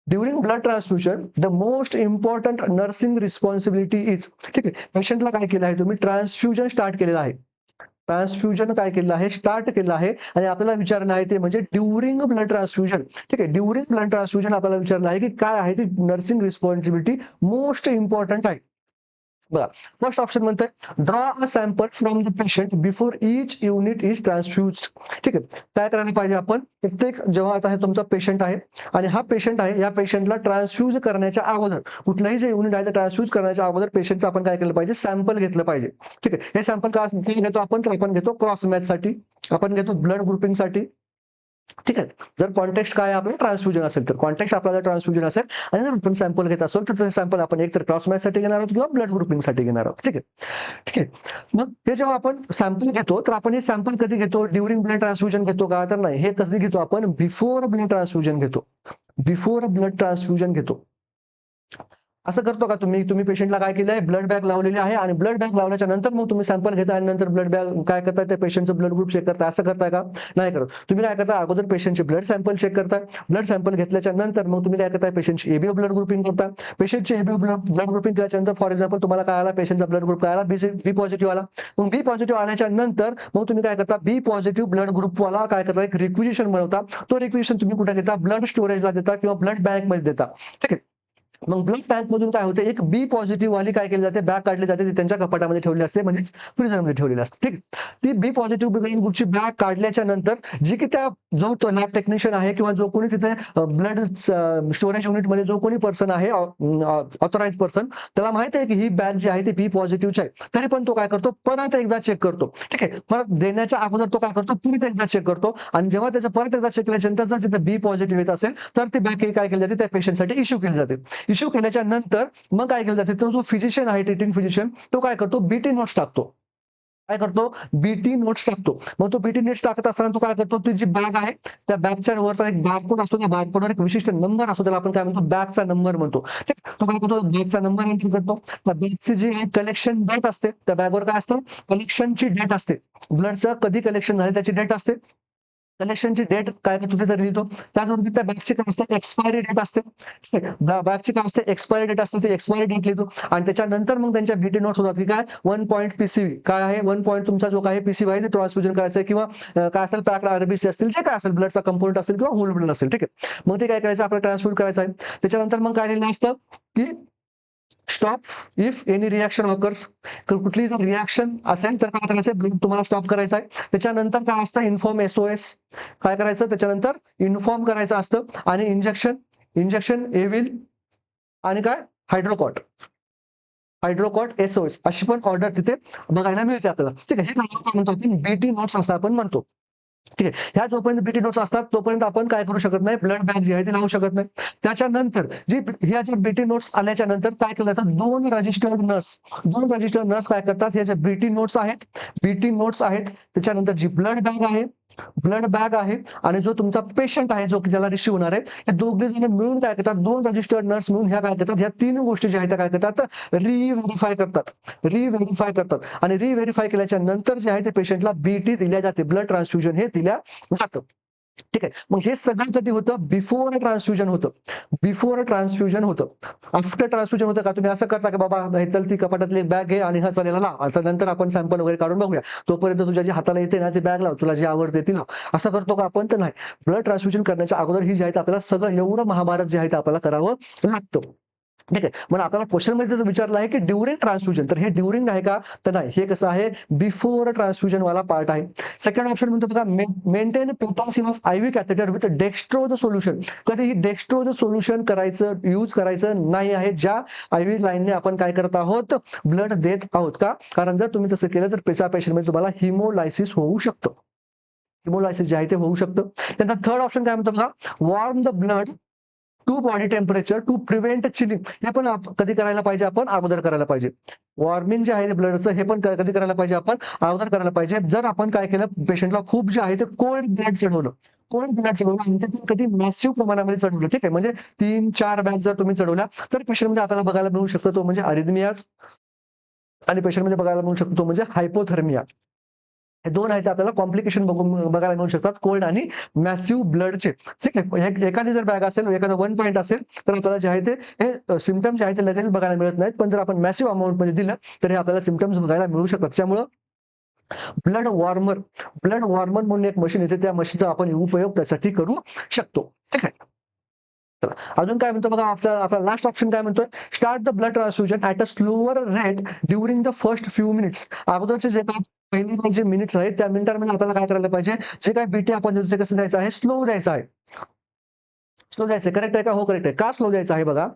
During blood transfusion the most important nursing responsibility is, ठीक आहे. पेशंटला काय केलं आहे, तुम्ही ट्रान्सफ्युजन स्टार्ट केलेलं आहे, ट्रान्सफ्युजन काय केलं आहे, स्टार्ट केलं आहे आणि आपल्याला विचारलं आहे ते म्हणजे ड्युरिंग ब्लड ट्रान्सफ्युजन, ठीक आहे. ड्युरिंग ब्लड ट्रान्सफ्युजन आपल्याला विचारलं आहे की काय आहे ती नर्सिंग रिस्पॉन्सिबिलिटी मोस्ट इम्पॉर्टंट आहे. बघा, फर्स्ट ऑप्शन म्हणतंय draw a sample from the patient before each unit is transfused, ठीक आहे. काय करायला पाहिजे आपण, प्रत्येक जेव्हा आता हे तुमचा पेशंट आहे आणि हा पेशंट आहे, या पेशंटला ट्रान्सफ्यूज करण्याच्या अगोदर, कुठलंही जे युनिट आहे ते ट्रान्सफ्यूज करण्याच्या अगोदर पेशंटचं आपण काय केलं पाहिजे, सॅम्पल घेतलं पाहिजे, ठीक आहे. हे सॅम्पल का घेतो आपण, तर आपण घेतो क्रॉस मॅच साठी, आपण घेतो ब्लड ग्रुपिंग साठी, ठीक आहे. जर कॉन्टेक्स्ट काय आपलं ट्रान्सफ्युजन असेल तर, कॉन्टेक्स्ट आपला जर ट्रान्सफ्युजन असेल आणि जर आपण सॅम्पल घेत असेल तर ते सॅम्पल आपण एक तर क्रॉस मॅच साठी घेणार आहोत किंवा ब्लड ग्रुपिंग साठी घेणार आहोत, ठीक आहे. ठीक आहे. मग हे जेव्हा आपण सॅम्पल घेतो तर आपण हे सॅम्पल कधी घेतो, ड्युरिंग ब्लड ट्रान्सफ्युजन घेतो का, तर नाही, हे कधी घेतो आपण, बिफोर ब्लड ट्रान्सफ्युजन घेतो, बिफोर ब्लड ट्रान्सफ्युजन घेतो. असं करतो का तुम्ही पेशंटला काय केलंय, ब्लड बॅग लावलेली आहे आणि ब्लड बॅग लावल्याच्या नंतर मग तुम्ही सॅम्पल घेताय आणि नंतर ब्लड बॅग काय करताय, त्या पेशंटचं ब्लड ग्रुप चेक करताय, असं करताय का, नाही करत. तुम्ही काय करताय, अगोदर पेशंटचे ब्लड सॅम्पल चेक करताय, ब्लड सॅम्पल घेतल्याच्या नंतर मग तुम्ही काय करताय, पेशंटची एबीओ ब्लड ग्रुपिंग करताय. पेशंटचे एबीओ ब्लड ग्रुपिंग केल्याच्या नंतर फॉर एक्झाम्पल तुम्हाला काय आला, पेशंटचा ब्लड ग्रुप काय आला, बी पॉझिटिव्ह आला. मग बी पॉझिटिव्ह आल्याच्या नंतर मग तुम्ही काय करता, बी पॉझिटिव्ह ब्लड ग्रुपवाला काय करता, एक रिक्विजिशन बनवता. तो रिक्विजिशन तुम्ही कुठे घेता, ब्लड स्टोरेजला देता किंवा ब्लड बँक मध्ये देता, ठीक आहे. मग ब्लड बँक मधून काय होते, एक बी पॉझिटिव्ह वाली काय केली जाते, बॅग काढली जाते, ती त्यांच्या कपाटामध्ये ठेवली असते, म्हणजे फ्रीजरमध्ये ठेवलेली असते. ठीक आहे. ती बी पॉझिटिव्ह ग्रुपची बॅग काढल्याच्या नंतर जी की त्या जो तो लॅब टेक्निशियन आहे किंवा जो कोणी तिथे ब्लड स्टोरेज युनिटमध्ये जो कोणी पर्सन आहे, ऑथोराइज पर्सन, त्याला माहित आहे की ही बॅग जी आहे ती बी पॉझिटिव्हची आहे, तरी पण तो काय करतो, परत एकदा चेक करतो. ठीक आहे. परत देण्याच्या अगोदर तो काय करतो, परत एकदा चेक करतो, आणि जेव्हा त्याचं परत एकदा चेक केल्यानंतर जर तिथे बी पॉझिटिव्ह येत असेल तर ती बॅग काय केली जाते, त्या पेशंटसाठी इश्यू केली जाते. इश्यू केल्याच्या नंतर मग काय केलं जाते, तो जो फिजिशियन आहे, ट्रीटिंग फिजिशियन, तो काय करतो, बीटी नोट्स टाकतो. काय करतो, बीटी नोट्स टाकतो. मग तो बीटी नोट्स टाकत असताना तो काय करतो, ती जी बॅग आहे त्या बॅगच्या वरचा एक बारकोड असतो, त्या बारकोडवर एक विशिष्ट नंबर असतो, त्याला आपण काय म्हणतो, बॅगचा नंबर म्हणतो. ठीक. तो काय करतो, बॅगचा नंबर एंटर करतो. त्या बॅगची जी आहे कलेक्शन डेट असते, त्या बॅगवर काय असतं, कलेक्शनची डेट असते, ब्लडचं कधी कलेक्शन झाले त्याची डेट असते. कलेक्शनची डेट काय करतो तिथे लिहितो. त्याचबरोबर त्या बॅगची काय असते, एक्सपायरी डेट असते. बॅगची काय असते, एक्सपायरी डेट असते, ती एक्सपायरी डेट लिहितो. आणि त्याच्यानंतर मग त्यांच्या बीटी नोट्स होतात की काय, 1 पॉईंट पीसीव्ही काय आहे, 1 पॉईंट तुमचा जो काही पीसीव्ही आहे ते ट्रान्सफ्युजन करायचं आहे, किंवा काय असेल पॅक्ड आरबीसी असतील, जे काय असेल ब्लडचा कंपोनेंट असेल किंवा होल ब्लड असेल. ठीक आहे. मग ते काय करायचं, आपल्याला ट्रान्सफ्यूज करायचं आहे. त्याच्यानंतर मग काय लिहिलं असतं की stop if any reaction occurs, कुठली जर रिॲक्शन असेल तर काय करायचं, ब्लड तुम्हाला स्टॉप करायचा आहे. त्याच्यानंतर काय असतं, इन्फॉर्म एसओएस काय करायचं, त्याच्यानंतर इन्फॉर्म करायचं असतं. आणि इंजेक्शन एव्हिल आणि काय, हायड्रोकॉट एसओएस अशी पण ऑर्डर तिथे बघायला मिळते आपल्याला. ठीक आहे. हे काय म्हणतो आपण, बीटी नोट्स असं आपण म्हणतो. ठीक आहे. ह्या जोपर्यंत बीटी नोट्स असतात तोपर्यंत आपण काय करू शकत नाही, ब्लड बँक जी आहे ती लावू शकत नाही. त्याच्यानंतर ह्या ज्या बीटी नोट्स आल्याच्या नंतर काय केलं जातं, दोन रजिस्टर्ड नर्स काय करतात, ह्या ज्या बीटी नोट्स आहेत त्याच्यानंतर जी ब्लड बॅग आहे आणि जो तुमचा पेशंट आहे, जो ज्याला रिसिव्ह होणार आहे, हे दोघे जण मिळून काय करतात, दोन रजिस्टर्ड नर्स मिळून ह्या काय करतात, ह्या तीन गोष्टी ज्या आहेत त्या काय करतात, रिव्हेरीफाय करतात. आणि रिव्हेरीफाय केल्याच्या नंतर जे आहे ते पेशंटला बीटी दिल्या जाते, ब्लड ट्रान्सफ्युजन हे दिल्या जातं. ठीक आहे. मग हे सगळं कधी होतं, बिफोर ट्रान्सफ्युजन होतं. आफ्टर ट्रान्सफ्युजन होतं का, तुम्ही असं करता की बाबा हे चल ती कपाटातली बॅग घे आणि हा चालेल लाव, आता नंतर आपण सॅम्पल वगैरे काढून बघूया, तोपर्यंत तुझ्या जी हाताला येते ना ती बॅग लाव, तुला जी आवडते ती लाव, असं करतो का आपण, तर नाही. ब्लड ट्रान्सफ्युजन करण्याच्या अगोदर ही जे आहे आपल्याला सगळं एवढं महाभारत जे आहे ते आपल्याला करावं लागतं. ठीक आहे. मग आपल्याला क्वेश्चन मध्ये जर विचारलं आहे की ड्युरिंग ट्रान्सफ्युजन, तर हे ड्युरिंग आहे का, तर नाही, हे कसं आहे, बिफोर ट्रान्सफ्युजन वाला पार्ट आहे. सेकंड ऑप्शन म्हणतो बघा, maintain potassium of ivy catheter with dextrose solution. कधीही डेक्स्ट्रोज सोल्युशन यूज करायचं नाही आहे, ज्या आयव्ही लाईनने आपण काय करत आहोत, ब्लड देत आहोत. का, कारण जर तुम्ही तसं केलं तर पेशंटमध्ये तुम्हाला हिमोलायसिस होऊ शकतं. हिमोलायसिस जे आहे ते होऊ शकतं. त्यानंतर थर्ड ऑप्शन काय म्हणतो बघा, warm the blood to body temperature to prevent chilling. हे पण कधी करायला पाहिजे, आपण अगोदर करायला पाहिजे. वॉर्मिंग जे आहे ब्लडचं हे पण कधी करायला पाहिजे, आपण अगोदर करायला पाहिजे. जर आपण काय केलं, पेशंटला खूप जे आहे ते कोल्ड ब्लड चढवलं आणि ते कधी मॅसिव्ह प्रमाणामध्ये चढवलं. ठीक आहे. म्हणजे 3-4 बॅग जर तुम्ही चढवल्या तर पेशंटमध्ये आपल्याला बघायला मिळू शकतो तो म्हणजे अरिथमियाज, आणि पेशंटमध्ये बघायला मिळू शकतो तो म्हणजे हायपोथर्मिया. हे दोन आहेत आपल्याला कॉम्प्लिकेशन बघायला मिळू शकतात, कोल्ड आणि मॅसिव्ह ब्लडचे. ठीक आहे. एखादी जर बॅग असेल, एखादा 1 पॉईंट असेल, तर आपल्याला जे आहे ते हे सिम्पटम्स जे आहे ते लगेच बघायला मिळत नाहीत. पण जर आपण मॅसिव्ह अमाऊंट मध्ये दिलं तर हे आपल्याला सिम्पटम्स बघायला मिळू शकतात. त्यामुळं ब्लड वॉर्मर म्हणून एक मशीन येते, त्या मशीनचा आपण उपयोग त्यासाठी करू शकतो. ठीक आहे. अजून काय म्हणतो बघा, आपला लास्ट ऑप्शन काय म्हणतोय, start the blood transfusion at a slower rate during the first few minutes. अगोदरचे जे काही पहिले जे मिनिट्स आहेत त्या मिनिटांमध्ये आपल्याला काय करायला पाहिजे, जे काही बीटी आपण देतो ते कसं द्यायचं आहे, स्लो द्यायचं आहे. करेक्ट आहे का, हो करेक्ट आहे. का स्लो द्यायचं आहे बघा,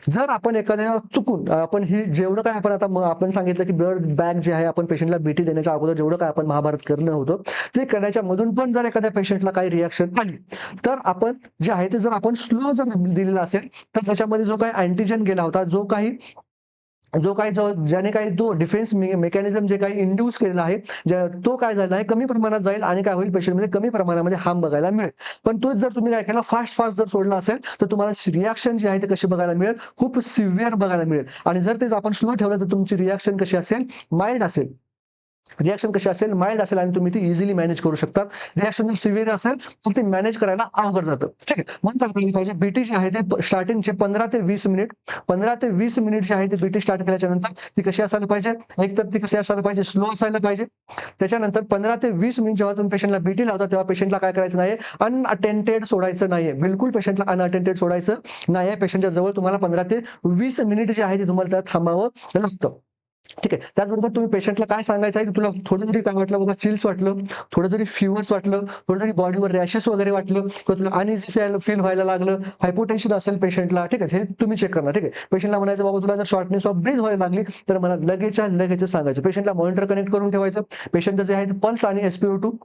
जर आपण एखाद्या चुकून आपण ही जेवढं काय आपण आता आपण सांगितलं की ब्लड बॅग जे आहे आपण पेशंटला बीटी देण्याच्या अगोदर जेवढं काय आपण महाभारत करणं होतं ते करण्याच्या मधून पण जर एखाद्या पेशंटला काही रिॲक्शन आली तर आपण जे आहे ते जर आपण स्लो जर दिलेला असेल तर त्याच्यामध्ये जो काही अँटीजन गेला होता, ज्याने काही तो डिफेन्स मेकॅनिझम जे काही इंड्यूस केलेला आहे, तो काय झाला आहे, कमी प्रमाणात जाईल आणि काय होईल, पेशंटमध्ये कमी प्रमाणामध्ये हार्म बघायला मिळेल. पण तोच जर तुम्ही काय केला, फास्ट जर सोडला असेल तर तुम्हाला रिॲक्शन जी आहे ते कशी बघायला मिळेल, खूप सिव्हिअर बघायला मिळेल. आणि जर तेच आपण स्लो ठेवलं तर तुमची रिॲक्शन कशी असेल, माइल्ड असेल. रिॲक्शन कशी असेल, माइल्ड असेल आणि तुम्ही ती इझिली मॅनेज करू शकता. रिॲक्शन जर सिव्हिअर असेल तर ते मॅनेज करायला अवघड जातं. ठीक आहे, म्हणून काय करायला पाहिजे, बीटी जी आहे ते स्टार्टिंगचे 15 ते 20 मिनिट, 15 ते 20 मिनिट जे आहे ते बीटी स्टार्ट केल्याच्या नंतर ती कशी असायला पाहिजे, एक तर ती कशी असायला पाहिजे, स्लो असायला पाहिजे. त्याच्यानंतर 15 ते 20 मिनिट जेव्हा तुम्ही पेशंटला बीटी लावता तेव्हा पेशंटला काय करायचं नाहीये, अनअटेंडेड सोडायचं नाहीये. बिलकुल पेशंटला अनअटेंडेड सोडायचं नाहीये. पेशंटच्या जवळ तुम्हाला 15 ते 20 मिनिट जे आहे ते तुम्हाला त्यात थांबावं लागतं. ठीक आहे, त्याचबरोबर तुम्ही पेशंटला काय सांगायचं आहे की तुला थोडं जरी काय वाटलं बाबा, चिल्स वाटलं, थोडं जरी फिवर्स वाटलं, थोडं जरी बॉडीवर रॅशेस वगैरे वाटलं किंवा तुला अनइझी फील व्हायला लागलं, हायपोटेन्शन असेल पेशंटला, ठीक आहे, हे तुम्ही चेक करणार. ठीक आहे, पेशंटला म्हणायचं बाबा तुला जर शॉर्टनेस ऑफ ब्रीथ व्हायला लागली तर मला लगेच सांगायचं. पेशंटला मॉनिटर कनेक्ट करून ठेवायचं. पेशंटचं जे आहे पल्स आणि SpO2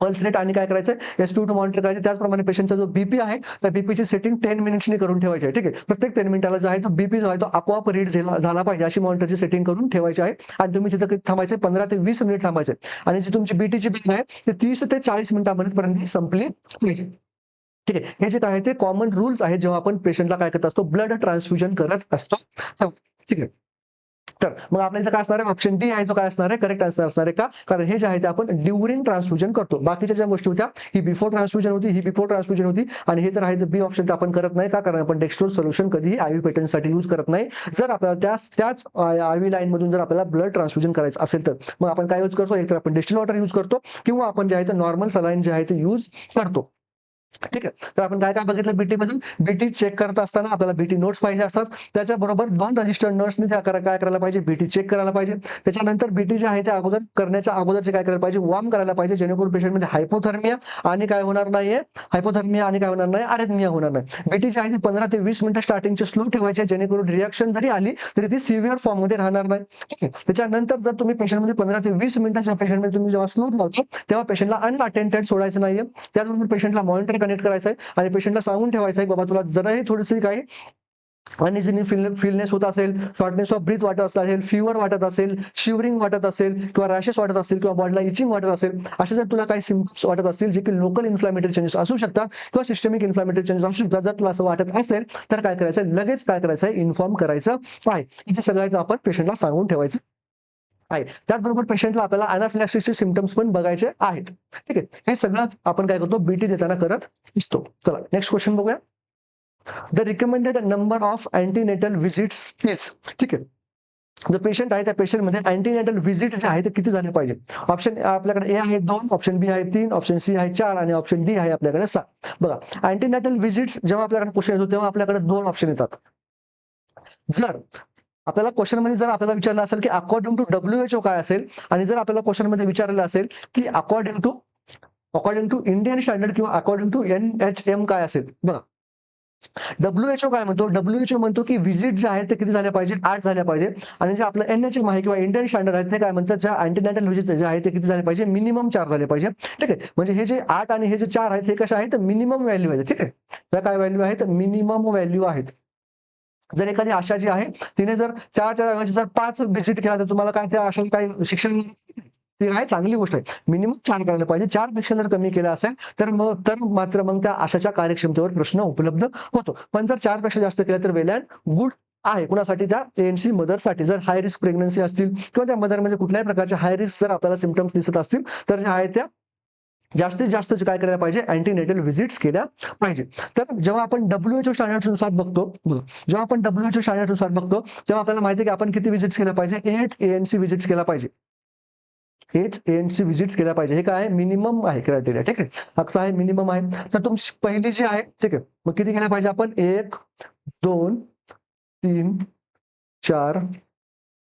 पल्स रेट आणि काय करायचं, SpO2 मॉनिटर करायचं. त्याचप्रमाणे पेशंटचा जो बीपी आहे त्या बीपीची सेटिंग 10 मिनिट्सनी करून ठेवायची आहे. ठीक आहे, प्रत्येक 10 मिनिटाला जो आहे तो बीपी जो आहे तो आपोआप रीड झाला पाहिजे अशी मॉनिटरची सेटिंग करून ठेवायची आहे. आणि तुम्ही तिथं थांबायचं 15 ते 20 मिनिट थांबायचं आणि जी तुमची बीटीची बिल आहे ते 30 ते 40 मिनिटांपर्यंत संपली पाहिजे. ठीक आहे, हे जे काय आहे ते कॉमन रूल्स आहेत जेव्हा आपण पेशंटला काय करत असतो, ब्लड ट्रान्सफ्युजन करत असतो. ठीक आहे, तर मग आपल्या इथं काय असणार आहे, ऑप्शन डी आहे तो काय असणार आहे, करेक्ट आन्सर असणार आहे. का, कारण हे जे आहे ते आपण ड्युरिंग ट्रान्सफ्युजन करतो. बाकीच्या ज्या गोष्टी होत्या ही बिफोर ट्रान्सफ्युजन होती, ही बिफोर ट्रान्सफ्युजन होती. आणि हे तर आहे बी ऑप्शन आपण करत नाही. का, कारण आपण डेक्स्ट्रोज सोल्युशन कधीही आयव्ही पेशंटसाठी यूज करत नाही. जर आपल्याला त्याच आयव्ही लाईन मधून जर आपल्याला ब्लड ट्रान्सफ्युजन करायचं असेल तर मग आपण काय यूज करतो, एक तर आपण डिस्टिल वॉटर यूज करतो किंवा आपण जे आहे ते नॉर्मल सलाईन जे आहे ते यूज करतो. ठीक आहे, तर आपण काय काय बघितलं बीटी मधून, बीटी चेक करत असताना आपल्याला बीटी नोट्स पाहिजे असतात. त्याच्याबरोबर 2 रजिस्टर्ड नर्सनी काय करायला पाहिजे, बीटी चेक करायला पाहिजे. त्याच्यानंतर बीटी जे आहे ते अगोदर करण्याच्या अगोदरचे काय करायला पाहिजे, वॉर्म करायला पाहिजे, जेणेकरून पेशंटमध्ये हायपोथर्मिया आणि काय होणार नाहीये, अरेथमिया होणार नाही. बीटी जे आहे ते 15 ते 20 मिनिटं स्टार्टिंगचे स्लो ठेवायचे, जेणेकरून रिॲक्शन जरी आली तरी ती सिव्हिअर फॉर्म मध्ये राहणार नाही. ठीक आहे, त्याच्यानंतर जर तुम्ही पेशंटमध्ये 15 ते 20 मिनिटाच्या पेशंटमध्ये तुम्ही जेव्हा स्लो लावतो तेव्हा पेशंटला अनअटेंडेड सोडायचं नाहीये. त्याचबरोबर पेशंटला मॉनिटर कनेक्ट करायचं आहे आणि पेशंटला सांगून ठेवायचं आहे बाबा तुला जराही थोडीशी काही अनइझी फिलनेस होत असेल, शॉर्टनेस ऑफ ब्रीथ वाटत असेल, फीवर वाटत असेल, शिवरिंग वाटत असेल किंवा रॅशेस वाटत असतील किंवा बॉडीला इचिंग वाटत असेल, असे जर तुला काही सिम्पटम्स वाटत असतील जे की लोकल इन्फ्लॅमेटरी चेंजेस असू शकतात किंवा सिस्टमिक इन्फ्लॅमेटरी चेंजेस असू शकतात, जर तुला असं वाटत असेल तर काय करायचं, लगेच काय करायचं आहे, इन्फॉर्म करायचं आहे. इथे सगळं आपण पेशंटला सांगून ठेवायचं आहे. त्याचबरोबर पेशंटला आपल्याला अनाफिलॅक्सिसचे सिम्पटम्स पण बघायचे आहेत. ठीक आहे, हे सगळं आपण काय करतो, बीटी देताना करत असतो. चला नेक्स्ट क्वेश्चन बघूया. The recommended number of antenatal visits is, ठीक आहे, जो पेशंट आहे त्या पेशंटमध्ये अँटीनेटल व्हिजिट जे आहे ते किती झाले पाहिजे. ऑप्शन आपल्याकडे ए आहे 2, ऑप्शन बी आहे 3, ऑप्शन सी आहे 4 आणि ऑप्शन डी आहे आपल्याकडे 7. बघा, अँटीनेटल व्हिजिट्स जेव्हा आपल्याकडे क्वेश्चन येतो तेव्हा आपल्याकडे 2 ऑप्शन येतात. जर आपल्याला क्वेश्चन मध्ये जर आपल्याला विचारलं असेल की अकॉर्डिंग टू WHO काय असेल आणि जर आपल्याला क्वेश्चन मध्ये विचारलेलं असेल की अकॉर्डिंग टू इंडियन स्टँडर्ड किंवा अकॉर्डिंग टू NHM काय असेल. बघा, WHO काय म्हणतो, WHO म्हणतो की व्हिजिट जे आहे ते किती झाल्या पाहिजे, 8 झाल्या पाहिजे. आणि जे आपलं NHM आहे किंवा इंडियन स्टँडर्ड आहे ते काय म्हणतात, ज्या अँटीनेटल व्हिजिट जे आहे ते किती झाले पाहिजे, मिनिमम 4 झाले पाहिजे. ठीक आहे, म्हणजे हे जे 8 आणि हे जे 4 आहेत हे कशा आहेत, मिनिमम व्हॅल्यू आहेत. ठीक आहे, त्या काय व्हॅल्यू आहेत, मिनिमम व्हॅल्यू आहेत. जर एखादी आशा जी आहे तिने जर 4च्या ऐवजी जर 5 व्हिजिट केला तर तुम्हाला काय त्या आशाला काही शिक्षण, ती काय चांगली गोष्ट आहे. मिनिमम 4 करायला पाहिजे. 4 पेक्षा जर कमी केलं असेल तर मात्र त्या आशाच्या कार्यक्षमतेवर प्रश्न उपलब्ध होतो. पण जर 4 पेक्षा जास्त केलं तर वेल अँड गुड आहे. कुणासाठी, त्या ANC मदरसाठी. जर हाय रिस्क प्रेग्नन्सी असतील किंवा त्या मदरमध्ये कुठल्याही प्रकारचे हाय रिस्क जर आपल्याला सिम्पटम्स दिसत असतील तर जे आहे त्या जास्तीत जास्त काय करायला पाहिजे, अँटीनेटल व्हिजिट्स केल्या पाहिजे. तर जेव्हा आपण WHO स्टँडर्ड्सनुसार बघतो, जेव्हा आपण WHO स्टँडर्ड्सनुसार बघतो तेव्हा आपल्याला माहिती आहे की आपण किती व्हिजिट्स केल्या पाहिजे, 8 ANC व्हिजिट्स केल्या पाहिजे. 8 ANC व्हिजिट्स केल्या पाहिजे. हे काय आहे, मिनिमम आहे क्रायटेरिया. ठीक आहे, असं आहे, मिनिमम आहे. तर तुमची पहिली जी आहे, ठीक आहे, मग किती केल्या पाहिजे आपण, 1 2 3 4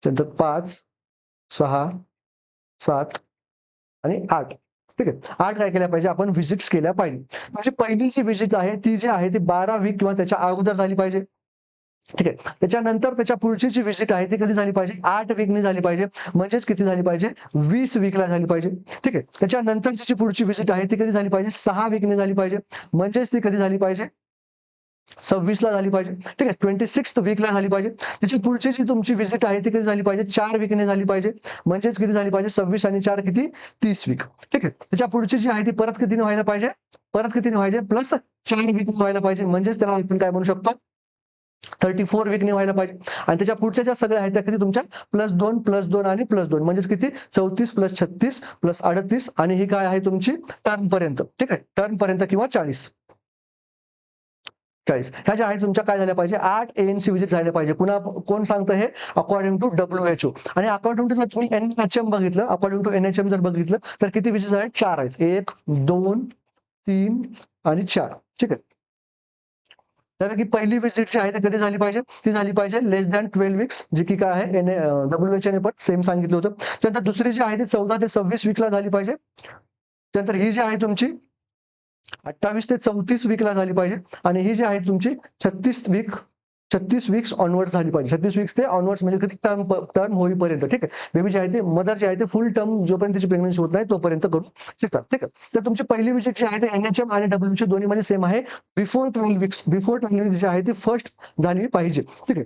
नंतर 5 6 7 आणि 8. ठीक आहे, 8 काय केल्या पाहिजे आपण, व्हिजिट्स केल्या पाहिजे. म्हणजे पहिली जी व्हिजिट आहे ती जी आहे ती 12 वीक किंवा त्याच्या अगोदर झाली पाहिजे. ठीक आहे, त्याच्यानंतर त्याच्या पुढची जी व्हिजिट आहे ती कधी झाली पाहिजे, 8 वीकनी झाली पाहिजे. म्हणजेच किती झाली पाहिजे, 20 वीकला झाली पाहिजे. ठीक आहे, त्याच्यानंतरची जी पुढची व्हिजिट आहे ती कधी झाली पाहिजे, 6 वीकनी झाली पाहिजे. म्हणजेच ती कधी झाली पाहिजे, 26 ला झाली पाहिजे. ठीक आहे, 26th वीकला झाली पाहिजे. त्याची पुढची जी तुमची व्हिजिट आहे ती कधी झाली पाहिजे, 4 वीकने झाली पाहिजे. म्हणजेच किती झाली पाहिजे, 26 आणि 4 किती, 30 वीक. ठीक आहे, त्याच्या पुढची जी आहे ती परत कितीने व्हायला पाहिजे, प्लस 4 वीक व्हायला पाहिजे. म्हणजेच त्याला आपण काय म्हणू शकतो, 34 वीकने व्हायला पाहिजे. आणि त्याच्या पुढच्या ज्या सगळ्या आहेत त्या किती तुमच्या +2 आणि +2 म्हणजे किती 34 + 36 + 38 आणि ही काय आहे तुमची टर्म पर्यंत. ठीक आहे, टर्म पर्यंत किंवा 40 ह्या ज्या आहेत तुमच्या काय झाल्या पाहिजे 8 ANC विजिट झाल्या पाहिजे. कोण सांगतं हे अकॉर्डिंग टू WHO. आणि अकॉर्डिंग टू जर तुम्ही NHM बघितलं, अकॉर्डिंग टू NHM जर बघितलं तर किती विजिट आहेत 4 आहेत. 1 2 3 आणि 4. ठीक आहे, त्यापैकी पहिली विजिट जी आहे ती कधी झाली पाहिजे, ती झाली पाहिजे लेस दॅन 12 वीक्स, जी की काय आहे WHO ने पण सेम सांगितलं होतं. त्यानंतर दुसरी जी आहे ती 14 ते 26 वीकला झाली पाहिजे. त्यानंतर ही जी आहे तुमची 28 ते 34 वीकला झाली पाहिजे. आणि ही जी आहे तुमची 36 वीक्स ऑनवर्ड्स झाली पाहिजे. 36 वीक्स ते ऑनवर्ड्स म्हणजे किती टर्म होईपर्यंत. ठीक आहे, बेबी जे आहे ते मदर जे आहे ते फुल टर्म जोपर्यंत तिची प्रेग्नन्सी होत नाही तोपर्यंत करू शकतात. ठीक आहे, तर तुमची पहिली विजिट जी आहे ते NHM आणि WHO दोन्हीमध्ये सेम आहे. बिफोर 12 वीक्स जी आहे ती फर्स्ट झाली पाहिजे. ठीक आहे,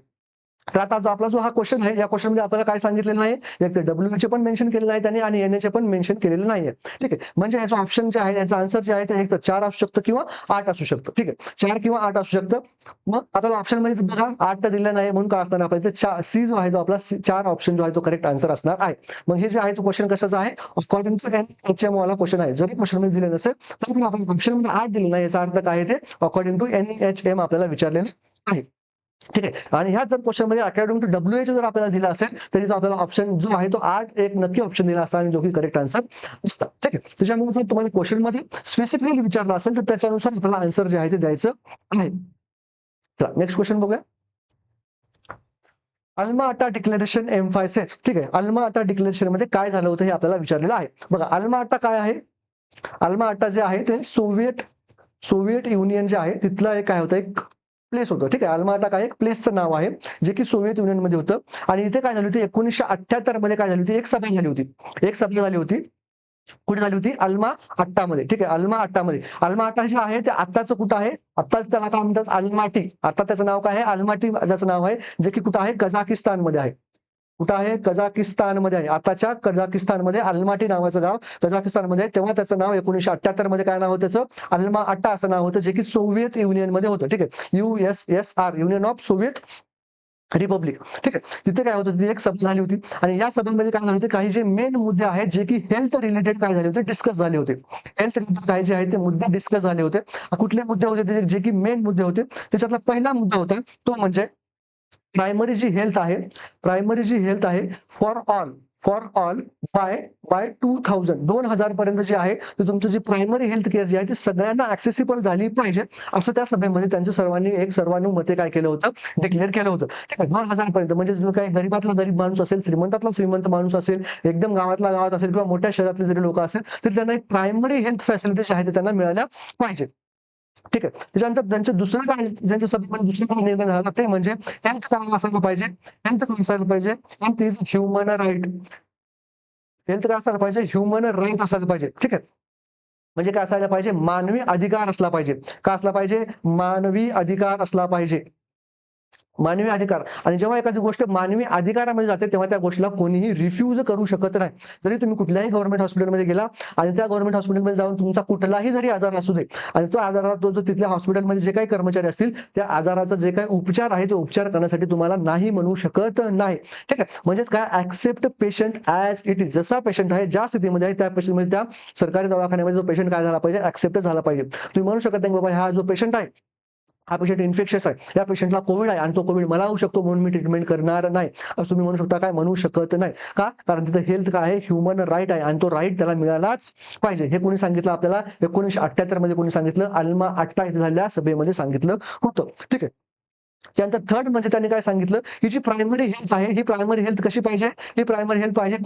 तर आता आपला जो हा क्वेश्चन आहे या क्वेश्चन मध्ये आपल्याला काय सांगितलेलं नाही, एक तर WHO पण मेन्शन केलेलं आहे त्यांनी आणि NHM पण मेन्शन केलेलं नाहीये. ठीक आहे, म्हणजे याचं ऑप्शन जे आहे याचं आन्सर जे आहे ते एक तर 4 असू शकतं किंवा 8 असू शकतं. ठीक आहे, 4 किंवा 8 असू शकतं. मग आपल्याला ऑप्शन मध्ये बघा 8 तर दिलं नाही म्हणून काय असणार आपल्याला सी जो आहे तो आपला 4 ऑप्शन जो आहे तो करेक्ट आन्सर असणार आहे. मग हे जे आहे तो क्वेश्चन कशाचा आहे अकॉर्डिंग टू NHM वाला क्वेश्चन आहे. जरी क्वेश्चन मध्ये दिले नसेल तरी पण आपण ऑप्शन मध्ये 8 दिलं नाही याचा अर्थ काय आहे ते अकॉर्डिंग टू NHM आपल्याला विचारलेलं आहे. ठीक आहे, आणि ह्या जर क्वेश्चन मध्ये अकॉर्डिंग टू WHO जर आपल्याला दिला असेल तरी तो आपल्याला ऑप्शन जो आहे तो 8 एक नक्की ऑप्शन दिला असता आणि जो की करेक्ट आन्सर असतं. ठीक आहे, त्याच्यामुळे जर तुम्हाला क्वेश्चन मध्ये स्पेसिफिकली विचारलं असेल तर त्याच्यानुसार आपल्याला आन्सर जे आहे ते द्यायचं आहे. चला नेक्स्ट क्वेश्चन बघूया. अल्मा अटा डिक्लेरेशन एम्फायसेस. ठीक आहे, अल्मा अटा डिक्लेरेशन मध्ये काय झालं होतं हे आपल्याला विचारलेलं आहे. बघा अल्मा अटा काय आहे, अल्मा अटा जे आहे ते सोव्हिएट युनियन जे आहे तिथलं एक काय होतं एक प्लेस होतं. ठीक आहे, अल्मा अटा काय एक प्लेसचं नाव आहे जे की सोव्हिएत युनियन मध्ये होतं. आणि इथे काय झाली होती 1978 मध्ये काय झाली होती एक सभा झाली होती. कुठे झाली होती अल्मा अट्टामध्ये. ठीक आहे, अल्मा अट्टामध्ये. अल्मा अट्टा जे आहे ते आत्ताचं कुठं आहे, आत्ताच त्याला काय म्हणतात अल्माटी. आता त्याचं नाव काय आहे अल्माटी त्याचं नाव आहे जे की कुठं आहे कझाकिस्तानमध्ये आहे. कुठं आहे कझाकिस्तानमध्ये आहे. आताच्या कझाकिस्तानमध्ये अल्माटी नावाचं गाव कझाकिस्तानमध्ये आहे. तेव्हा त्याचं नाव 1978 मध्ये काय नाव होतं त्याचं अल्मा अट्टा असं नाव होतं जे की सोव्हिएत युनियनमध्ये होतं. ठीक आहे, USSR union of Soviet Republic. ठीक आहे, तिथे काय होतं तिथे एक सभा झाली होती आणि या सभेमध्ये काय झाले होते काही जे मेन मुद्दे आहेत जे की हेल्थ रिलेटेड काय झाले होते डिस्कस झाले होते. हेल्थ रिलेटेड काही जे आहे ते मुद्दे डिस्कस झाले होते. कुठले मुद्दे होते ते जे की मेन मुद्दे होते त्याच्यातला पहिला मुद्दा होता तो म्हणजे प्रायमरी जी हेल्थ आहे फॉर ऑल बाय 2000 पर्यंत जे आहे ते तुमचं जी प्रायमरी हेल्थ केअर जी आहे ती सगळ्यांना ऍक्सेसिबल झाली पाहिजे असं त्या सभेमध्ये त्यांच्या सर्वानुमते काय केलं होतं डिक्लेअर केलं होतं. ठीक आहे, 2000 पर्यंत म्हणजे जो काही गरीबातला गरीब माणूस असेल श्रीमंतातला श्रीमंत माणूस असेल एकदम गावातला गावात असेल किंवा मोठ्या शहरातले जरी लोक असेल तरी त्यांना एक प्रायमरी हेल्थ फॅसिलिटीज आहे ते त्यांना मिळाल्या पाहिजे. ठीक आहे, त्याच्यानंतर त्यांचं दुसरं काय ज्यांच्या सभेमध्ये दुसरं काय निर्णय झाला ते म्हणजे हेल्थ काय असायला पाहिजे health is human right. Health काय असायला पाहिजे ह्युमन राईट असायला पाहिजे. ठीक आहे, म्हणजे काय असायला पाहिजे मानवी अधिकार असला पाहिजे. का असला पाहिजे मानवी अधिकार असला पाहिजे. मानवी अधिकार. आणि जेव्हा एखादी गोष्ट मानवी अधिकारामध्ये जाते तेव्हा त्या गोष्टीला कोणीही रिफ्यूज करू शकत नाही. जरी तुम्ही कुठल्याही गव्हर्नमेंट हॉस्पिटलमध्ये गेला आणि त्या गव्हर्नमेंट हॉस्पिटलमध्ये जाऊन तुमचा कुठलाही जरी आजार असू दे आणि तो आजाराला तो जो तिथल्या हॉस्पिटलमध्ये जे काही कर्मचारी असतील त्या आजाराचा जे काही उपचार आहे ते उपचार करण्यासाठी तुम्हाला नाही म्हणू शकत नाही. ठीक आहे, म्हणजेच काय accept patient as it is. जसा पेशंट आहे ज्या स्थितीमध्ये आहे त्या पेशंटमध्ये त्या सरकारी दवाखान्यामध्ये जो पेशंट काय झाला पाहिजे ऍक्सेप्ट झाला पाहिजे. तुम्ही म्हणू शकत नाही बाबा हा जो पेशंट आहे हा पेशंट इन्फेक्शियस आहे या पेशंटला कोविड आहे आणि तो कोविड मला होऊ शकतो म्हणून मी ट्रीटमेंट करणार नाही असं तुम्ही म्हणू शकता काय म्हणू शकत नाही. का कारण तिथं हेल्थ काय आहे ह्युमन राईट आहे आणि तो राईट त्याला मिळालाच पाहिजे. हे कोणी सांगितलं आपल्याला 1978 मध्ये कोणी सांगितलं अल्मा अट्टा इथे झालेल्या सभेमध्ये सांगितलं होतं. ठीक आहे, त्यानंतर थर्ड म्हणजे त्यांनी काय सांगितलं ही जी प्रायमरी हेल्थ आहे ही प्रायमरी हेल्थ कशी पाहिजे ही प्रायमरी हेल्थ पाहिजे